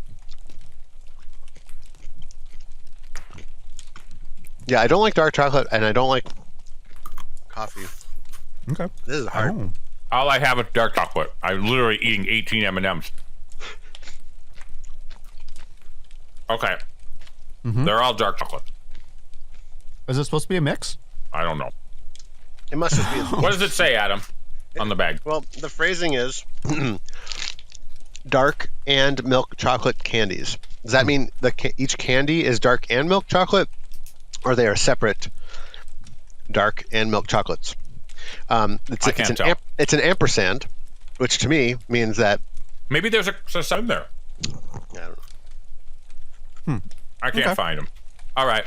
Yeah, I don't like dark chocolate, and I don't like coffee.
Okay.
This is hard.
Oh.
All I have is dark chocolate. I'm literally eating 18 M&Ms. Okay. They're all dark chocolate.
Is it supposed to be a mix?
I don't know.
It must just be.
What does it say, Adam, on the bag?
Well, the phrasing is dark and milk chocolate candies. Does that mean each candy is dark and milk chocolate, or they are separate dark and milk chocolates? It's an ampersand, which to me means that
Maybe there's some in there.
I don't know.
I can't find them. All right.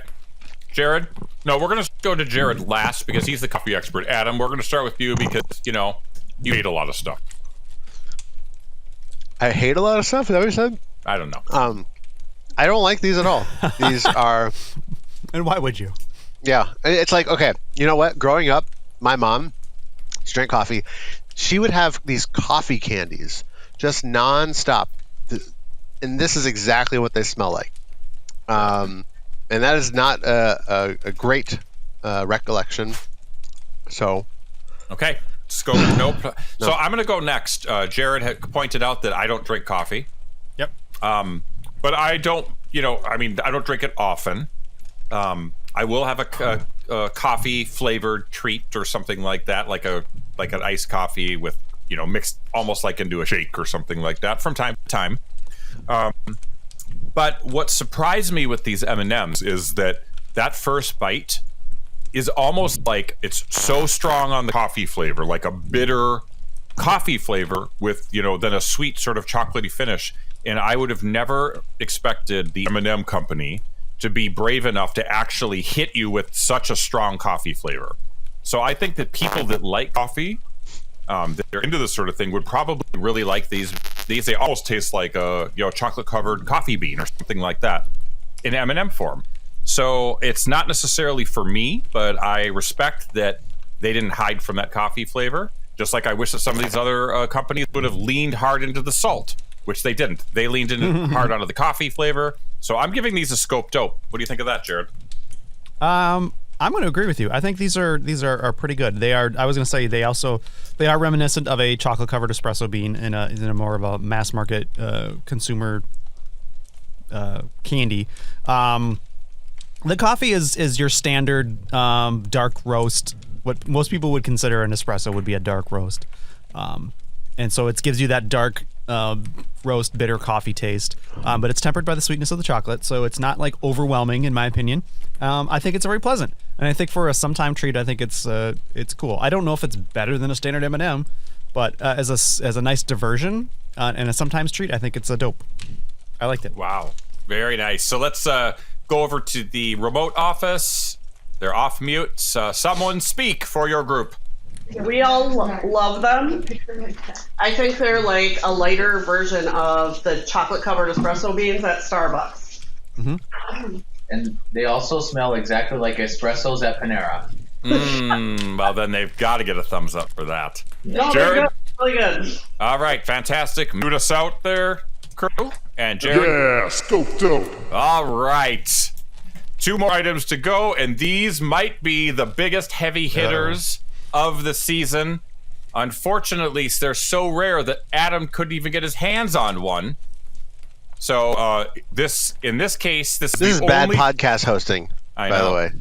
Jared? No, we're going to go to Jared last because he's the coffee expert. Adam, we're going to start with you because, you hate a lot of stuff.
I hate a lot of stuff. Is that what you said?
I don't know.
I don't like these at all. These are,
And why would you?
yeah. It's like, okay, you know what? Growing up, my mom, she drank coffee. She would have these coffee candies just nonstop, and this is exactly what they smell like. And that is not a great recollection. So,
Okay. Let's go. Nope. So I'm going to go next. Jared had pointed out that I don't drink coffee.
Yep.
But I don't, I don't drink it often. I will have a coffee flavored treat or something like that, like an iced coffee with, mixed almost like into a shake or something like that from time to time. But what surprised me with these M&Ms is that first bite is almost like it's so strong on the coffee flavor, like a bitter coffee flavor with, then a sweet sort of chocolatey finish. And I would have never expected the M&M company to be brave enough to actually hit you with such a strong coffee flavor. So I think that people that like coffee, that are into this sort of thing, would probably really like these. They almost taste like a chocolate covered coffee bean or something like that in M&M form. So it's not necessarily for me, but I respect that they didn't hide from that coffee flavor. Just like I wish that some of these other companies would have leaned hard into the salt, which they didn't. They leaned in hard onto the coffee flavor. So I'm giving these a scope dope. What do you think of that, Jared?
I'm going to agree with you. I think these are pretty good. They are. I was going to say they are reminiscent of a chocolate covered espresso bean in a more of a mass market consumer candy. The coffee is your standard dark roast. What most people would consider an espresso would be a dark roast, and so it gives you that dark roast bitter coffee taste, but it's tempered by the sweetness of the chocolate, so it's not like overwhelming in my opinion. I think it's very pleasant, and I think for a sometime treat, I think it's cool. I don't know if it's better than a standard M&M, but as a nice diversion and a sometimes treat, I think it's a dope. I liked it.
Wow, very nice. So let's go over to the remote office. They're off mute. Someone speak for your group.
We all love them. I think they're like a lighter version of the chocolate-covered espresso beans at Starbucks.
Mm-hmm.
And they also smell exactly like espressos at Panera.
Well, then they've got to get a thumbs up for that.
No,
Jared?
they're good. Really good.
All right, fantastic. Mood us out there, crew. And Jared.
Yeah, scope dope.
All right. 2 more items to go, and these might be the biggest heavy hitters of the season. Unfortunately, they're so rare that Adam couldn't even get his hands on one. So in this case, this
is bad podcast hosting, by the way.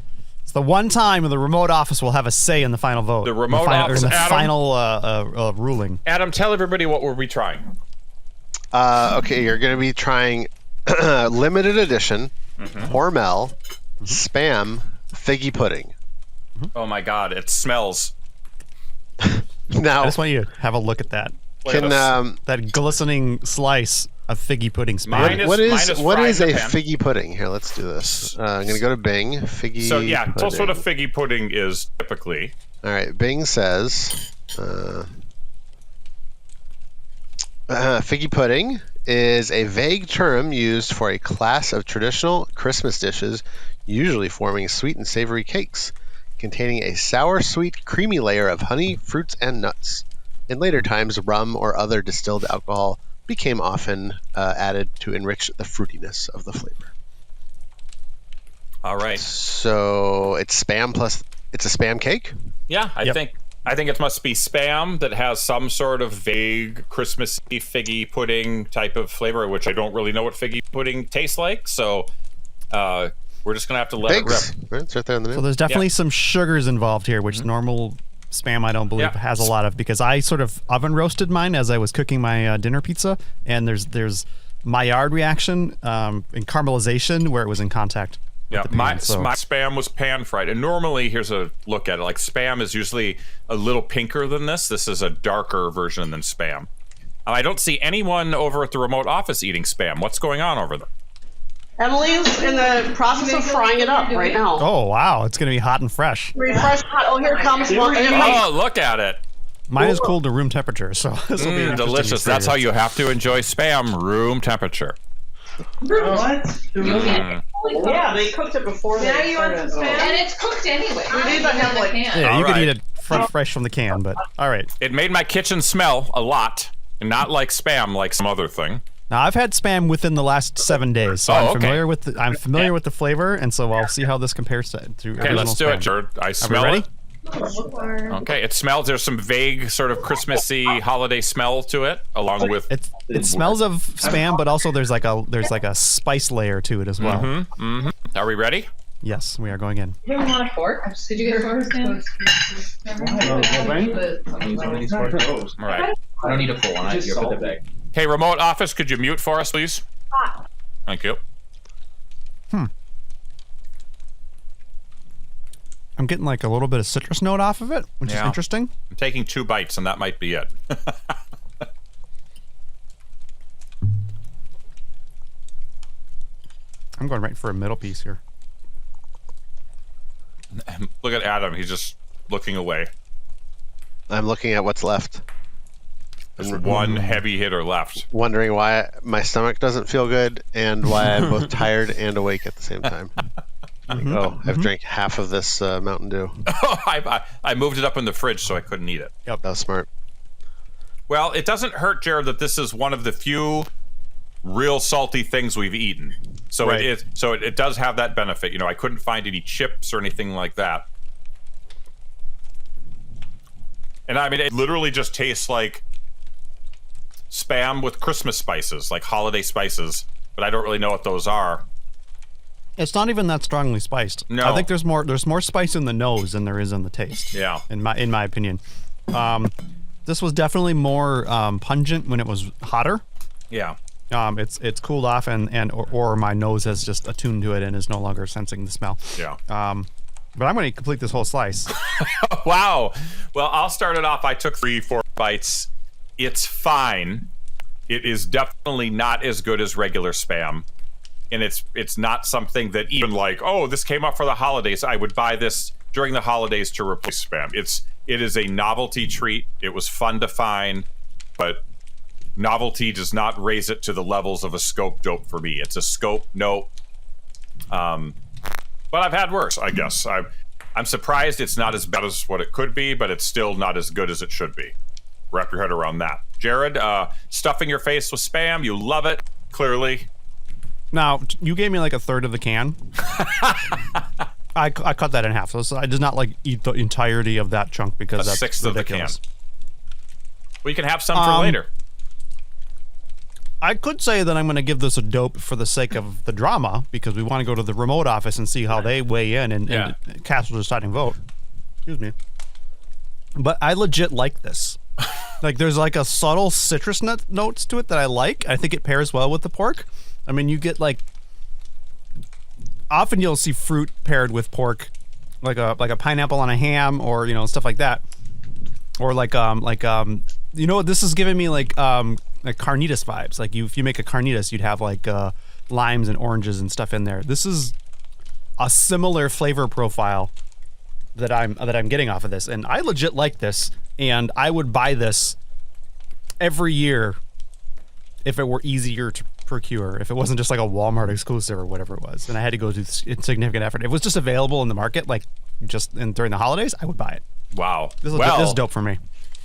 It's the one time when the remote office will have a say in the final vote.
The remote office,
in the
Adam,
final ruling.
Adam, tell everybody what were we trying.
Okay, you're going to be trying limited edition Hormel Spam Figgy Pudding.
Oh my God, it smells.
Now,
I just want you to have a look at that. That glistening slice of figgy pudding spam.
What is a figgy pudding? Here, let's do this. I'm going to go to Bing. Figgy
So yeah,
pudding.
tell us what a figgy pudding is typically.
All right, Bing says figgy pudding is a vague term used for a class of traditional Christmas dishes, usually forming sweet and savory cakes, containing a sour, sweet, creamy layer of honey, fruits, and nuts. In later times, rum or other distilled alcohol became often added to enrich the fruitiness of the flavor.
All right.
So it's spam plus it's a spam cake?
Yeah, I think it must be spam that has some sort of vague Christmassy figgy pudding type of flavor, which I don't really know what figgy pudding tastes like. So we're just gonna have to let it rip.
Right, it's right there in the middle.
So there's definitely some sugars involved here, which normal spam I don't believe has a lot of, because I sort of oven roasted mine as I was cooking my dinner pizza, and there's Maillard reaction and caramelization where it was in contact.
Yeah,
with the
my
pan, so.
spam was pan fried, and normally here's a look at it. Like spam is usually a little pinker than this. This is a darker version than spam. I don't see anyone over at the remote office eating spam. What's going on over there?
Emily's in the process of frying it up right now.
Oh wow, it's gonna be hot and fresh.
Refresh hot. Oh, here it comes.
Oh, look at it.
Mine is cooled to room temperature, so this will be
delicious. That's how you have to enjoy spam, room temperature.
What? Yeah, they cooked it before.
Now you want some spam?
And it's cooked anyway.
We need to have like.
Yeah, you could eat it fresh from the can, but all right.
It made my kitchen smell a lot, and not like spam, like some other thing.
Now I've had spam within the last 7 days, so I'm familiar with the flavor, and so I'll see how this compares to
Okay, let's do it, Jared. I smell
ready?
it. Okay, it smells. There's some vague sort of Christmassy holiday smell to it, along with
it smells of spam, but also there's like a spice layer to it as well.
Are we ready?
Yes, we are going in.
You don't want a fork? Did you get a fork, Sam?
All right.
I don't need a full one. I put the bag.
Hey, remote office, could you mute for us, please? Thank you.
I'm getting like a little bit of citrus note off of it, which is interesting.
I'm taking 2 bites, and that might be it.
I'm I'm going right for a middle piece here.
Look at Adam. He's just looking away.
I'm looking at what's left.
There's one heavy hitter left.
Wondering why my stomach doesn't feel good and why I'm both tired and awake at the same time. I've drank half of this Mountain Dew.
I moved it up in the fridge so I couldn't eat it.
Yep, that was smart.
Well, it doesn't hurt, Jared, that this is one of the few real salty things we've eaten. So
Right.
it is. So it does have that benefit. You know, I couldn't find any chips or anything like that. And I mean, it literally just tastes like Spam with Christmas spices, like holiday spices. But I don't really know what those are.
It's not even that strongly spiced.
No.
I think there's more spice in the nose than there is in the taste.
Yeah.
In my opinion. This was definitely more pungent when it was hotter.
Yeah.
It's cooled off or my nose has just attuned to it and is no longer sensing the smell.
Yeah.
But I'm going to complete this whole slice.
Wow. Well, I'll start it off. I took 3-4 bites. It's fine. It is definitely not as good as regular Spam. And it's not something that even like, oh, this came up for the holidays. I would buy this during the holidays to replace Spam. It is a novelty treat. It was fun to find, but novelty does not raise it to the levels of a scope dope for me. It's a scope nope. But I've had worse, I guess. I'm surprised it's not as bad as what it could be, but it's still not as good as it should be. Wrap your head around that. Jared, stuffing your face with Spam, you love it, clearly.
Now, you gave me like a third of the can. I cut that in half, so I did not like eat the entirety of that chunk because that's
sixth
ridiculous.
of the can. We can have some for later.
I could say that I'm going to give this a dope for the sake of the drama because we want to go to the remote office and see how they weigh in and cast the deciding vote. Excuse me. But I legit like this. Like, there's like a subtle citrus notes to it that I like. I think it pairs well with the pork. I mean, you get like, often you'll see fruit paired with pork, like a pineapple on a ham, or stuff like that, or like you know what this is giving me like carnitas vibes. Like if you make a carnitas, you'd have like limes and oranges and stuff in there. This is a similar flavor profile that I'm getting off of this, and I legit like this, and I would buy this every year if it were easier to procure, if it wasn't just like a Walmart exclusive or whatever it was, and I had to go through significant effort. If it was just available in the market, like during the holidays, I would buy it.
Wow.
This is dope for me.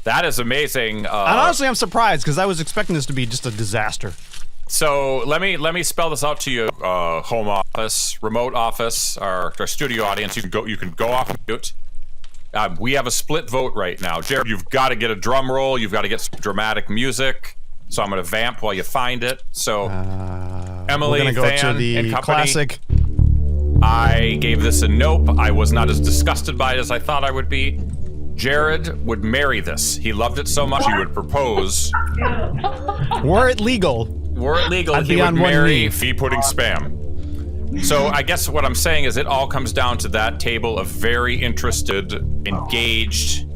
That is amazing.
And honestly, I'm surprised because I was expecting this to be just a disaster.
So let me spell this out to you, home office, remote office, our studio audience. You can go off mute. We have a split vote right now. Jared, you've got to get a drum roll. You've got to get some dramatic music. So I'm going to vamp while you find it. So Emily,
we're gonna go
Than,
to the
and company,
classic.
I gave this a nope. I was not as disgusted by it as I thought I would be. Jared would marry this. He loved it so much he would propose.
Were it legal,
I'd he would marry fee pudding Spam. So I guess what I'm saying is it all comes down to that table of very interested, engaged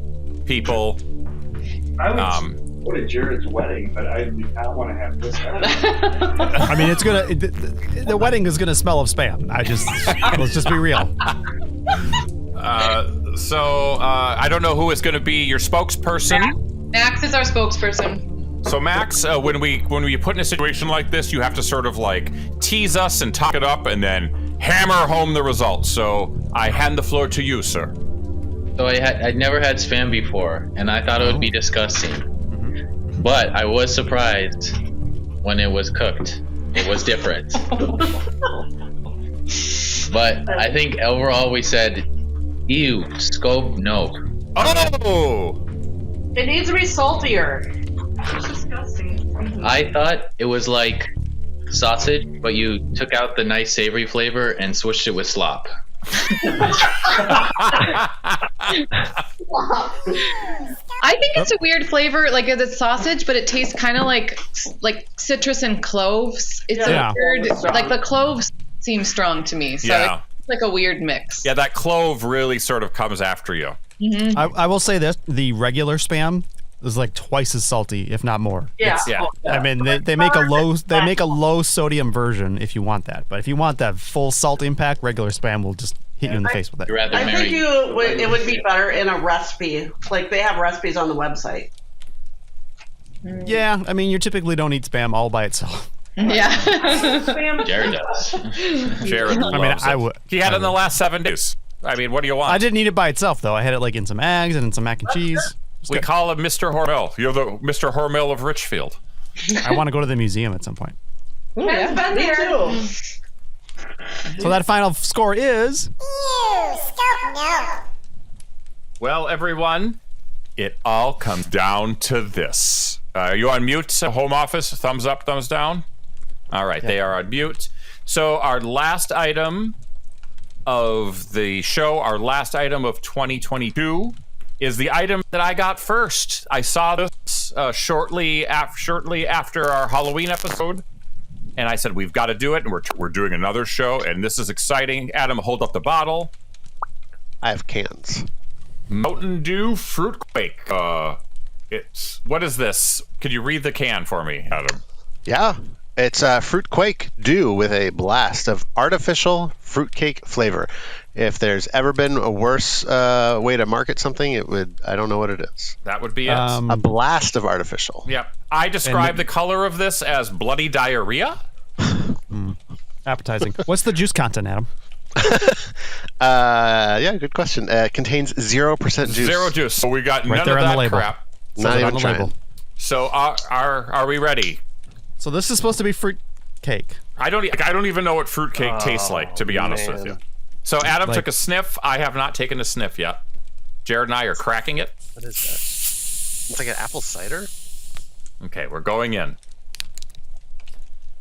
people.
I would go to Jared's wedding, but I do not want to have this happen.
I mean, it's gonna. The wedding is gonna smell of Spam. Let's just be real.
So I don't know who is going to be your spokesperson.
Max is our spokesperson.
So Max, when we put in a situation like this, you have to sort of like tease us and talk it up, and then hammer home the results. So I hand the floor to you, sir.
So I'd never had Spam before, and I thought it would be disgusting. But I was surprised when it was cooked. It was different. But I think overall we said, ew, scope, no.
Oh!
It needs to be saltier.
It's disgusting.
I thought it was like sausage, but you took out the nice savory flavor and switched it with slop.
I think it's a weird flavor, like it's sausage, but it tastes kind of like citrus and cloves. It's a weird, like the cloves seem strong to me, so it's like a weird mix.
Yeah, that clove really sort of comes after you.
I will say this: the regular Spam is like twice as salty, if not more.
Yeah.
I mean, they make a low sodium version if you want that, but if you want that full salt impact, regular Spam will just hit you in the face with it.
I think it would be better in a recipe. Like they have recipes on the website.
Yeah, I mean, you typically don't eat Spam all by itself.
Yeah.
Jared does.
Jared loves
I mean,
it.
I would.
He had it in the last 7 days. I mean, what do you want?
I didn't eat it by itself though. I had it like in some eggs and in some mac and cheese.
We call him Mr. Hormel. You're the Mr. Hormel of Richfield.
I want to go to the museum at some point.
Ken's been
Me
there.
too.
So that final score is.
Well, everyone, it all comes down to this. Are you on mute, home office? Thumbs up, thumbs down? All right, they are on mute. So our last item of the show, our last item of 2022, is the item that I got first. I saw this shortly after our Halloween episode, and I said, we've got to do it, and we're doing another show, and this is exciting. Adam, hold up the bottle.
I have cans.
Mountain Dew Fruit Quake. What is this? Could you read the can for me, Adam?
Yeah. It's Fruit Quake Dew with a blast of artificial fruitcake flavor. If there's ever been a worse way to market something, it would. I don't know what it is.
That would be it.
A blast of artificial.
Yeah. I describe the color of this as bloody diarrhea.
Appetizing. What's the juice content, Adam?
Yeah, good question. Contains 0% juice.
Zero juice. So we got
Right
none
there
of
on
that
the label.
crap.
Not
Says it
even
on the
trying.
label.
So are we ready?
So this is supposed to be fruit cake.
I don't even know what fruitcake tastes like, to be honest with you. So Adam took a sniff. I have not taken a sniff yet. Jared and I are cracking it.
What is that? It's like an apple cider?
Okay, we're going in.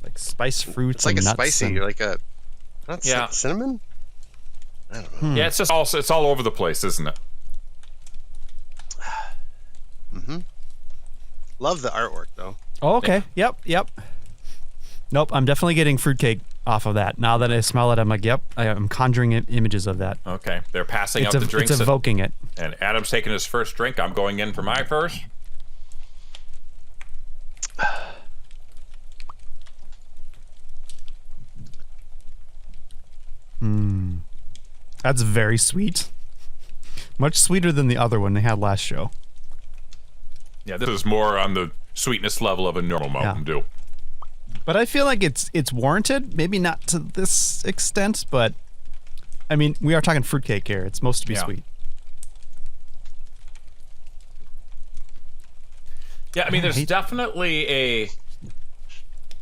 Like spice fruits
It's like
and
a
nuts.
spicy,
and-
like a
Yeah.
cinnamon? I don't know.
Yeah, it's all over the place, isn't it?
Mm-hmm. Love the artwork though.
Oh, okay. Yep. Nope, I'm definitely getting fruitcake off of that. Now that I smell it, I'm like, yep, I'm conjuring images of that.
Okay, they're passing
It's
out the drinks.
It's evoking it.
And Adam's taking his first drink. I'm going in for my first.
That's very sweet. Much sweeter than the other one they had last show.
Yeah, this is more on the sweetness level of a normal Mountain Dew.
But I feel like it's warranted. Maybe not to this extent, but I mean, we are talking fruitcake here. It's supposed to be sweet.
Yeah, I mean, there's definitely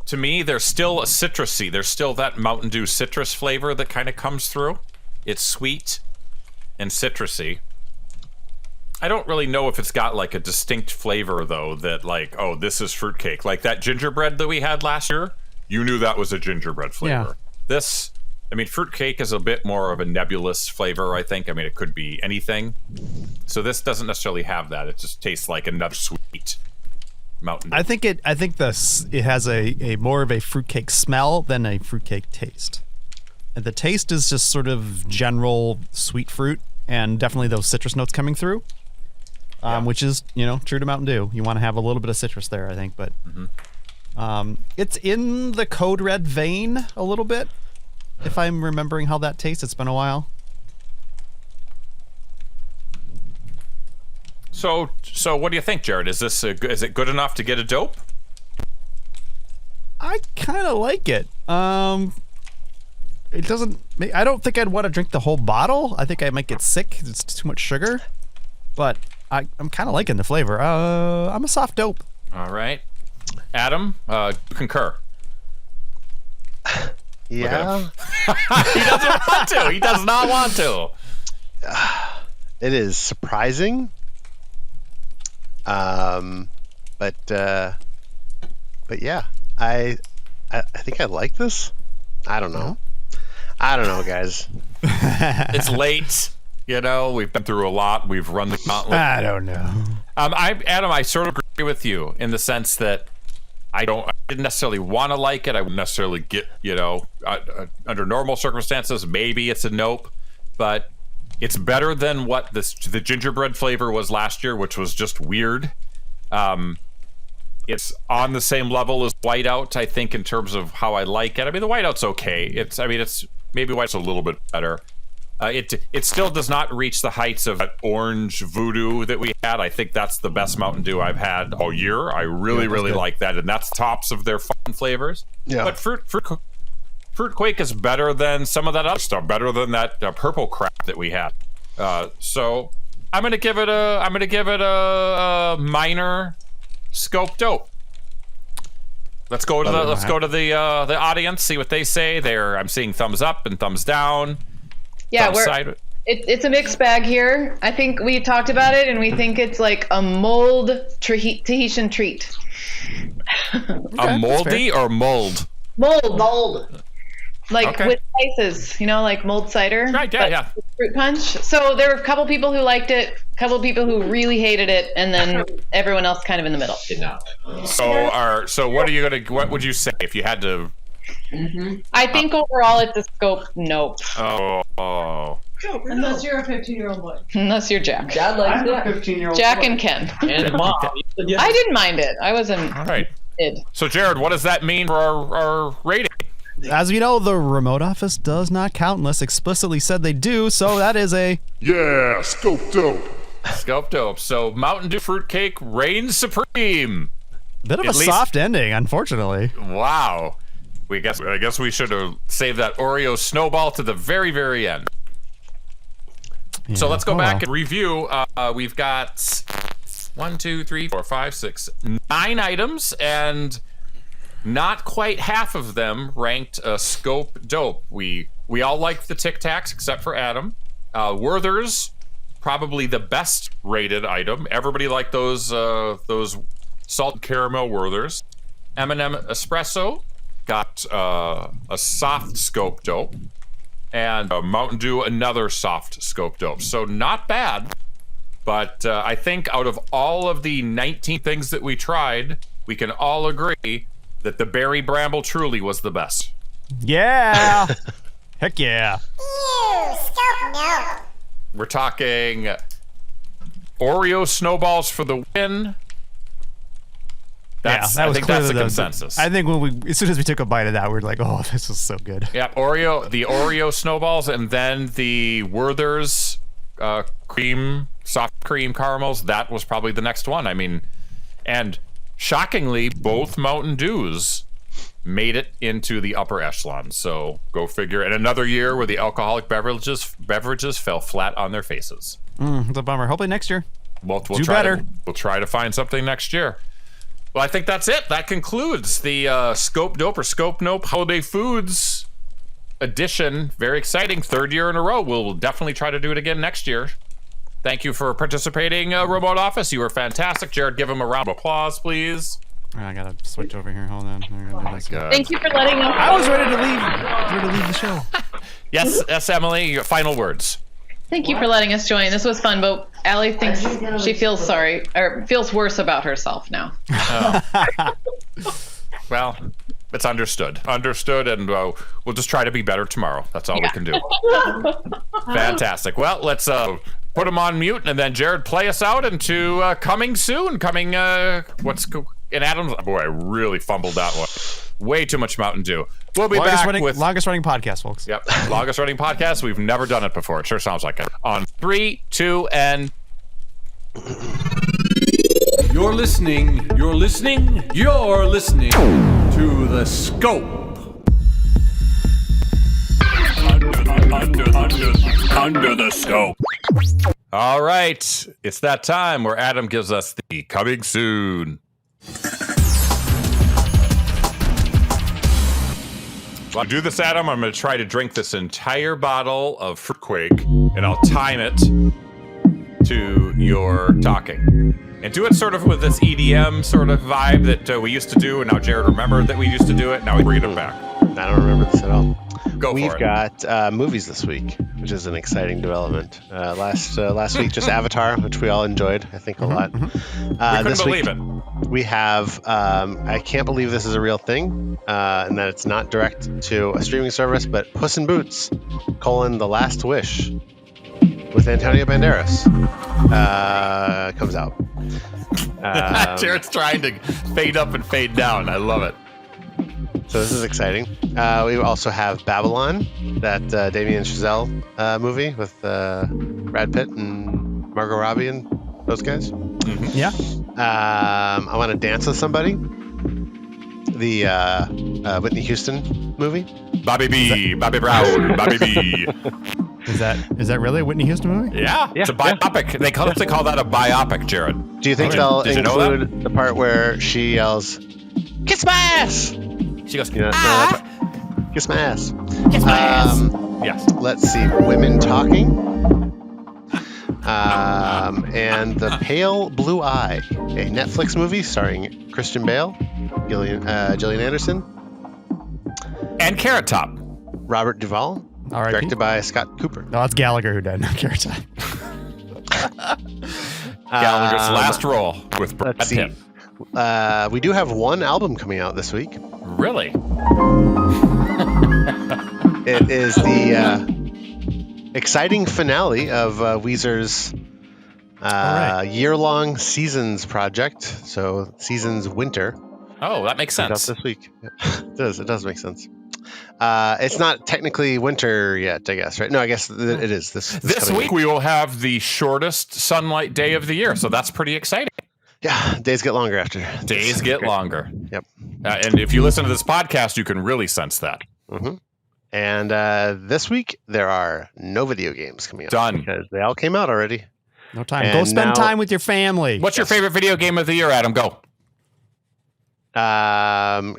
to me, there's still a citrusy. There's still that Mountain Dew citrus flavor that kind of comes through. It's sweet and citrusy. I don't really know if it's got like a distinct flavor though that like, oh, this is fruitcake. Like that gingerbread that we had last year, you knew that was a gingerbread flavor.
Yeah.
This, I mean, fruitcake is a bit more of a nebulous flavor, I think. I mean, it could be anything. So this doesn't necessarily have that. It just tastes like another sweet Mountain Dew.
I think it has a more of a fruitcake smell than a fruitcake taste. And the taste is just sort of general sweet fruit and definitely those citrus notes coming through. Which is, true to Mountain Dew. You want to have a little bit of citrus there, I think, but it's in the Code Red vein a little bit. If I'm remembering how that tastes, it's been a while.
So what do you think, Jared? Is this is it good enough to get a dope?
I kind of like it. It doesn't. I don't think I'd want to drink the whole bottle. I think I might get sick. It's too much sugar. But I'm kind of liking the flavor. I'm a soft dope.
All right, Adam, concur.
Yeah.
He doesn't want to. He does not want to.
It is surprising. But yeah, I think I like this. I don't know. Guys.
It's late. We've been through a lot. We've run the gauntlet.
I don't know.
Adam, I sort of agree with you in the sense that I didn't necessarily want to like it. I wouldn't necessarily get, under normal circumstances, maybe it's a nope, but it's better than what the gingerbread flavor was last year, which was just weird. It's on the same level as whiteout, I think, in terms of how I like it. I mean, the whiteout's okay. It's maybe white's a little bit better. It still does not reach the heights of that orange voodoo that we had. I think that's the best Mountain Dew I've had all year. I really like that, and that's tops of their fun flavors. Yeah. But Fruit Quake is better than some of that other stuff. Better than that purple crap that we had. So I'm gonna give it a minor scope dope. Let's go to the audience, see what they say. I'm seeing thumbs up and thumbs down.
Yeah, it's a mixed bag here. I think we talked about it, and we think it's like a mold Tahitian treat.
A moldy or mold?
Mold.
Like with spices, like mulled cider.
Right, yeah.
Fruit punch. So there were a couple people who liked it, a couple people who really hated it, and then everyone else kind of in the middle. Did not.
So what would you say if you had to?
I think overall it's a scope nope.
Oh.
Unless you're a 15-year-old boy.
Unless you're Jack.
Dad likes
I'm a 15-year-old
Jack
boy.
and Ken.
And Mom.
I didn't mind it. I wasn't.
All right.
Id.
So Jared, what does that mean for our rating?
As we know, the remote office does not count unless explicitly said they do, so that is a...
Yeah, scope dope.
Scope dope. So Mountain Dew Fruitcake reigns supreme.
Bit of a soft ending, unfortunately.
Wow. I guess we should have saved that Oreo snowball to the very, very end. Yeah. So let's go back and review. We've got 1, 2, 3, 4, 5, 6, 9 items, and not quite half of them ranked scope dope. We all liked the Tic Tacs except for Adam. Werther's probably the best rated item. Everybody liked those salt caramel Werther's. M&M Espresso got a soft scope dope, and Mountain Dew another soft scope dope. So not bad, but I think out of all of the 19 things that we tried, we can all agree that the Berry Bramble Truly was the best.
Yeah. Heck yeah.
We're talking Oreo snowballs for the win. I think that's the consensus.
I think as soon as we took a bite of that, we were like, "Oh, this is so good."
Yeah, the Oreo snowballs, and then the Werther's soft cream caramels. That was probably the next one. I mean, and shockingly, both Mountain Dews made it into the upper echelon. So go figure. And another year where the alcoholic beverages fell flat on their faces.
It's a bummer. Hopefully next year.
We'll
do better.
We'll try to find something next year. Well, I think that's it. That concludes the Scope Dope or Scope Nope Holiday Foods edition. Very exciting. 3rd year in a row. We'll definitely try to do it again next year. Thank you for participating, Remote Office. You were fantastic. Jared, give him a round of applause, please.
I gotta switch over here. Hold on.
Thank you for letting us.
I was ready to leave the show.
Yes, Emily. Your final words.
Thank you for letting us join. This was fun, but Allie thinks she feels sorry or feels worse about herself now.
Well, it's understood, and we'll just try to be better tomorrow. That's all we can do. Fantastic. Well, let's put them on mute, and then Jared, play us out into coming soon. In Adam's. Boy, I really fumbled that one. Way too much Mountain Dew. We'll be back with
longest running podcast, folks.
Yep, longest running podcast. We've never done it before. It sure sounds like it. On 3, 2, and
You're listening to the Scope. Under the Scope.
All right, it's that time where Adam gives us the coming soon. I'll do this, Adam. I'm going to try to drink this entire bottle of Fruitquake, and I'll time it to your talking. And do it sort of with this EDM sort of vibe that we used to do, and now Jared remembered that we used to do it. Now we bring it back.
I don't remember this at all.
We've
got movies this week, which is an exciting development. Last week, just Avatar, which we all enjoyed, I think, a lot.
We couldn't believe it.
We have, I can't believe this is a real thing, and that it's not direct to a streaming service, but Puss in Boots, The Last Wish, with Antonio Banderas comes out.
Jared's trying to fade up and fade down. I love it.
So this is exciting. We also have Babylon, that Damien Chazelle movie with Brad Pitt and Margot Robbie and those guys.
Mm-hmm.
Yeah.
I Want to Dance with Somebody, the Whitney Houston movie.
Bobby B, Bobby Brown, Bobby B.
Is that really a Whitney Houston movie?
Yeah, it's a biopic. Yeah. They call that a biopic, Jared.
Do you think they'll include the part where she yells, "Kiss my ass"?
She goes,
"Kiss my ass."
Kiss my ass. Yes.
Let's see, Women Talking, and The Pale Blue Eye, a Netflix movie starring Christian Bale, Gillian Anderson,
and Carrot Top.
Robert Duvall. Directed by Scott Cooper.
No, that's Gallagher who died, not Carrot Top.
Gallagher's last role with Brad Pitt.
We do have one album coming out this week.
Really?
It is the exciting finale of Weezer's year-long Seasons project. So Seasons Winter.
Oh, that makes sense.
This week. It does make sense. It's not technically winter yet, I guess, right? No, I guess it is. This
week we will have the shortest sunlight day of the year, so that's pretty exciting.
Yeah, days get longer after.
Days get longer.
Yep.
And if you listen to this podcast, you can really sense that.
Mm-hmm. And this week there are no video games coming out.
Done.
Because they all came out already.
No time. Go spend time with your family.
What's your favorite video game of the year, Adam? Go.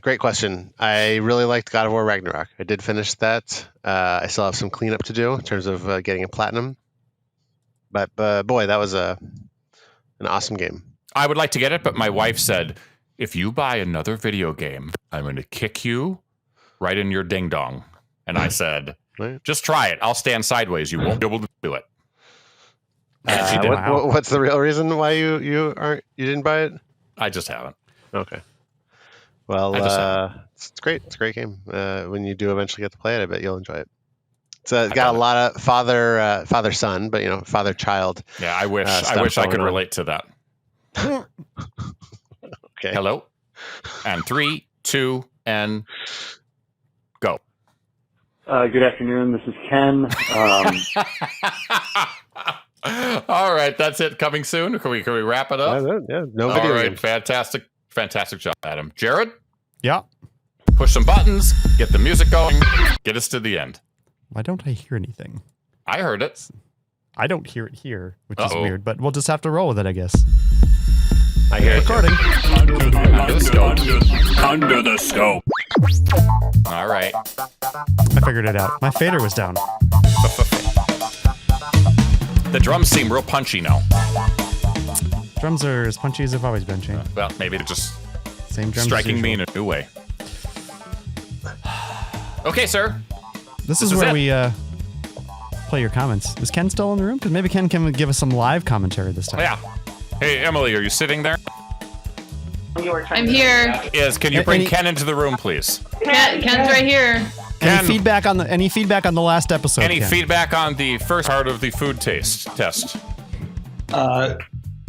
Great question. I really liked God of War Ragnarok. I did finish that. I still have some cleanup to do in terms of getting a platinum. But boy, that was an awesome game.
I would like to get it, but my wife said, if you buy another video game, I'm going to kick you right in your ding dong. And I said, just try it. I'll stand sideways. You won't be able to do it.
She did. What's the real reason why you didn't buy it?
I just haven't.
Okay. Well, it's great. It's a great game. When you do eventually get to play it, I bet you'll enjoy it. It's got a lot of father son, but father child.
Yeah, I wish I could relate to that.
Okay.
Hello. And 3, 2, and go.
Good afternoon. This is Ken.
All right, that's it. Coming soon. Can we wrap it up?
Yeah. No video.
All right. Fantastic job, Adam. Jared?
Yeah.
Push some buttons, get the music going, get us to the end.
Why don't I hear anything?
I heard it.
I don't hear it here, which is weird, but we'll just have to roll with it, I guess.
I hear
recording.
Under the scope.
All right.
I figured it out. My fader was down.
The drums seem real punchy now.
Drums are as punchy as they've always been, Shane.
Well, maybe they're just
same drums
striking me in a new way. Okay, sir.
This is where we play your comments. Is Ken still in the room? Because maybe Ken can give us some live commentary this time.
Yeah. Hey, Emily, are you sitting there?
I'm here.
Can you bring Ken into the room, please?
Ken's right here.
Any feedback on the last episode?
Any feedback on the first part of the food taste test?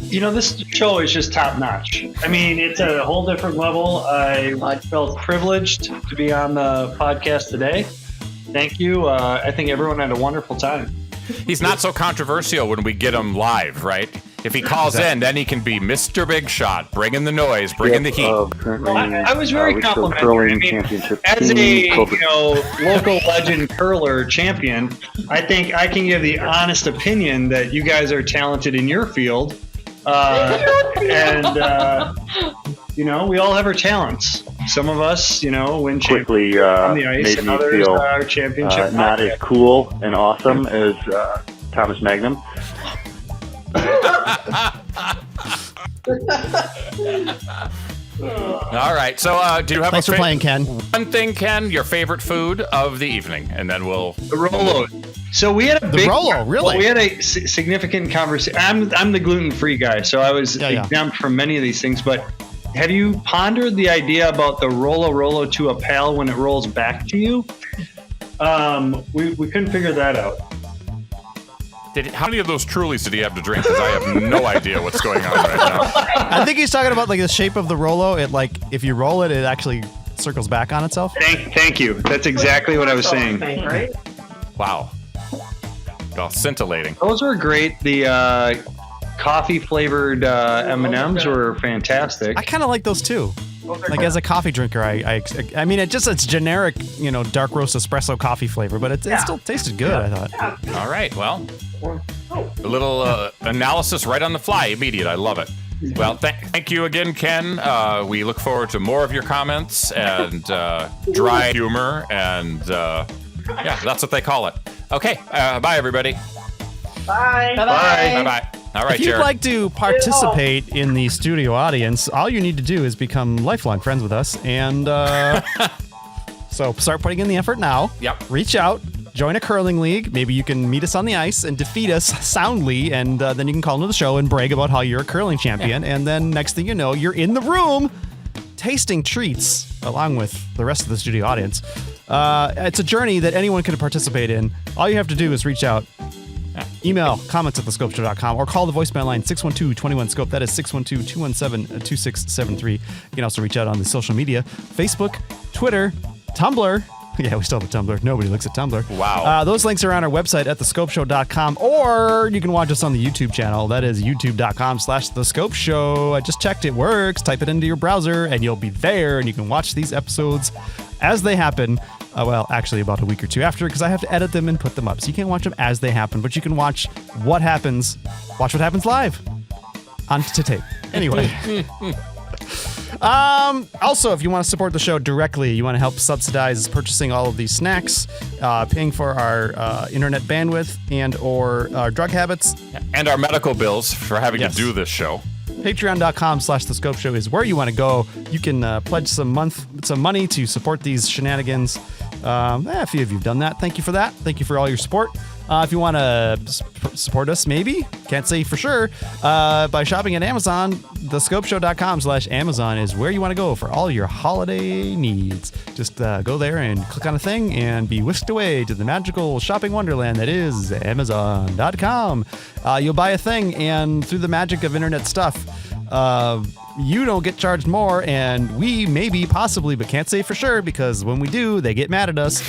This show is just top notch. I mean, it's a whole different level. I felt privileged to be on the podcast today. Thank you. I think everyone had a wonderful time.
He's not so controversial when we get him live, right? If he calls in, then he can be Mr. Big Shot, bringing the noise, bringing the heat.
I was very complimentary. I mean, as a local legend curler champion, I think I can give the honest opinion that you guys are talented in your field. We all have our talents. Some of us, win
quickly
on the ice,
made
and
me
others
feel
are championship.
Not as cool and awesome as Thomas Magnum.
All right. So, do you have
Thanks for playing, Ken.
One thing, Ken, your favorite food of the evening, and then we'll
the Rolo. So we had
the Rolo. Really,
we had a significant conversation. I'm the gluten-free guy, so I was exempt from many of these things. But have you pondered the idea about the Rolo to a pal when it rolls back to you? We couldn't figure that out.
How many of those Trulies did he have to drink? Because I have no idea what's going on right now.
I think he's talking about like the shape of the Rolo. It if you roll it, it actually circles back on itself.
Thank you. That's exactly what I was saying.
Right?
Wow. Well, scintillating.
Those were great. The coffee flavored M&Ms were fantastic.
I kind of like those too. Like as a coffee drinker, I mean, it's generic, dark roast espresso coffee flavor, but it still tasted good. I thought.
All right, well, a little analysis right on the fly, immediate. I love it. Well, thank you again, Ken. We look forward to more of your comments and dry humor, and that's what they call it. Okay, bye everybody.
Bye.
Bye. Bye. All right,
if you'd
Jared.
like to participate in the studio audience, all you need to do is become lifelong friends with us. And so start putting in the effort now.
Yep.
Reach out, join a curling league. Maybe you can meet us on the ice and defeat us soundly. And then you can call into the show and brag about how you're a curling champion. Yeah. And then next thing you know, you're in the room tasting treats along with the rest of the studio audience. It's a journey that anyone can participate in. All you have to do is reach out. Email comments@thescopeshow.com or call the voicemail line 612-21-SCOPE. That is 612-217-2673. You can also reach out on the social media, Facebook, Twitter, Tumblr. Yeah, we still have a Tumblr. Nobody looks at Tumblr.
Wow.
Those links are on our website at thescopeshow.com, or you can watch us on the YouTube channel. That is youtube.com/thescopeshow. I just checked. It works. Type it into your browser and you'll be there, and you can watch these episodes as they happen. Well, actually about a week or two after, because I have to edit them and put them up. So you can't watch them as they happen, but you can watch what happens live on to tape. Anyway. Also, if you want to support the show directly, you want to help subsidize purchasing all of these snacks, paying for our internet bandwidth and or our drug habits.
And our medical bills for having to do this show.
Patreon.com/thescopeshow is where you want to go. You can pledge some money to support these shenanigans. A few of you have done that. Thank you for that. Thank you for all your support. If you want to support us, maybe, can't say for sure, by shopping at Amazon, thescopeshow.com/Amazon is where you want to go for all your holiday needs. Just go there and click on a thing and be whisked away to the magical shopping wonderland that is Amazon.com. You'll buy a thing, and through the magic of internet stuff, you don't get charged more, and we maybe, possibly, but can't say for sure, because when we do, they get mad at us.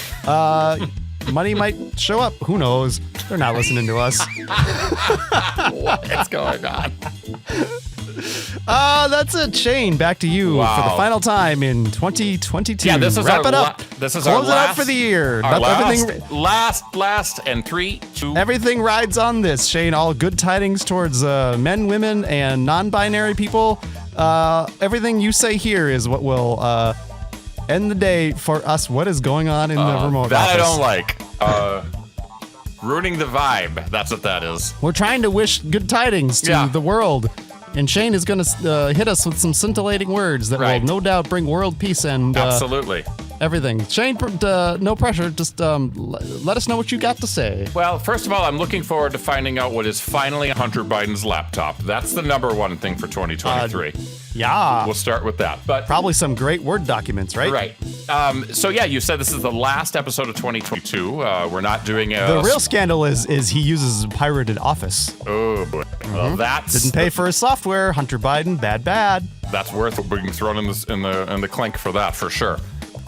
Money might show up. Who knows? They're not listening to us.
What's going on?
That's it. Shane, back to you for the final time in 2022.
Yeah, this is
Wrap it up.
This is
Close
our last
it up for the year.
Last, and 3, 2.
Everything rides on this, Shane. All good tidings towards men, women, and non-binary people. Everything you say here is what will end the day for us. What is going on in the remote
that
office?
I don't like. Ruining the vibe. That's what that is.
We're trying to wish good tidings to the world. And Shane is going to hit us with some scintillating words that will no doubt bring world peace and
absolutely
everything. Shane, no pressure. Just let us know what you got to say.
Well, first of all, I'm looking forward to finding out what is finally Hunter Biden's laptop. That's the number one thing for 2023.
Yeah.
We'll start with that. But
probably some great Word documents, right?
Right. So yeah, you said this is the last episode of 2022. We're not doing
the real scandal is he uses pirated Office.
Oh boy. Well,
didn't pay for his software. Hunter Biden, bad.
That's worth being thrown in the clink for that for sure.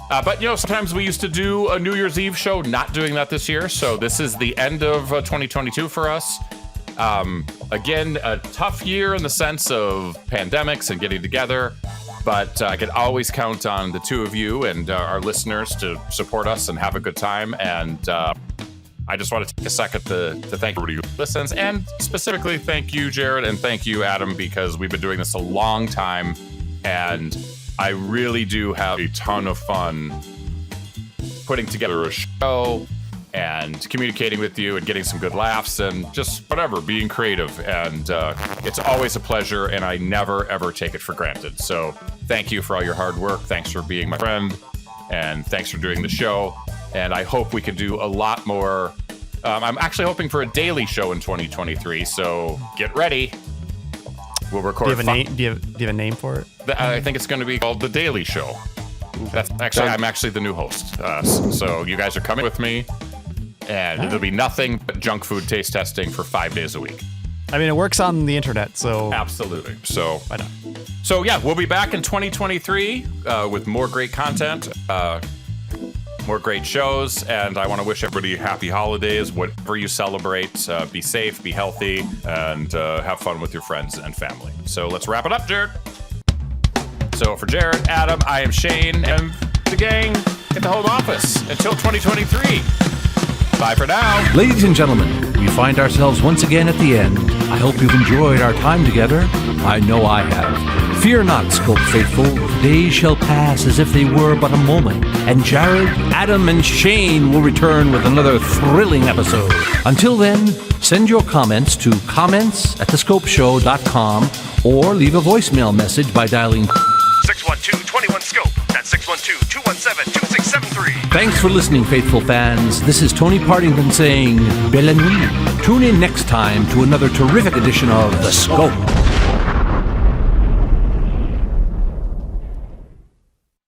But sometimes we used to do a New Year's Eve show. Not doing that this year. So this is the end of 2022 for us. Again, a tough year in the sense of pandemics and getting together, but I can always count on the two of you and our listeners to support us and have a good time. And I just want to take a second to thank everybody who listens, and specifically thank you, Jared, and thank you, Adam, because we've been doing this a long time, and I really do have a ton of fun putting together a show and communicating with you and getting some good laughs and just whatever, being creative. And it's always a pleasure, and I never, ever take it for granted. So thank you for all your hard work. Thanks for being my friend, and thanks for doing the show. And I hope we can do a lot more. I'm actually hoping for a daily show in 2023, so get ready. We'll record.
Do you have a name for it?
I think it's going to be called The Daily Show. That's actually, I'm actually the new host. So you guys are coming with me. And it'll be nothing but junk food taste testing for 5 days a week.
I mean, it works on the internet, so
absolutely. So
why not?
So yeah, we'll be back in 2023 with more great content, more great shows, and I want to wish everybody happy holidays. Whatever you celebrate, be safe, be healthy, and have fun with your friends and family. So let's wrap it up, Jared. So for Jared, Adam, I am Shane, and the gang at the home office until 2023. Bye for now.
Ladies and gentlemen, we find ourselves once again at the end. I hope you've enjoyed our time together. I know I have. Fear not, Scope faithful. Days shall pass as if they were but a moment, and Jared, Adam, and Shane will return with another thrilling episode. Until then, send your comments to comments@thescopeshow.com or leave a voicemail message by dialing
612-21-SCOPE. That's 612-217-2673.
Thanks for listening, faithful fans. This is Tony Partington saying Belle Nuit. Tune in next time to another terrific edition of The Scope.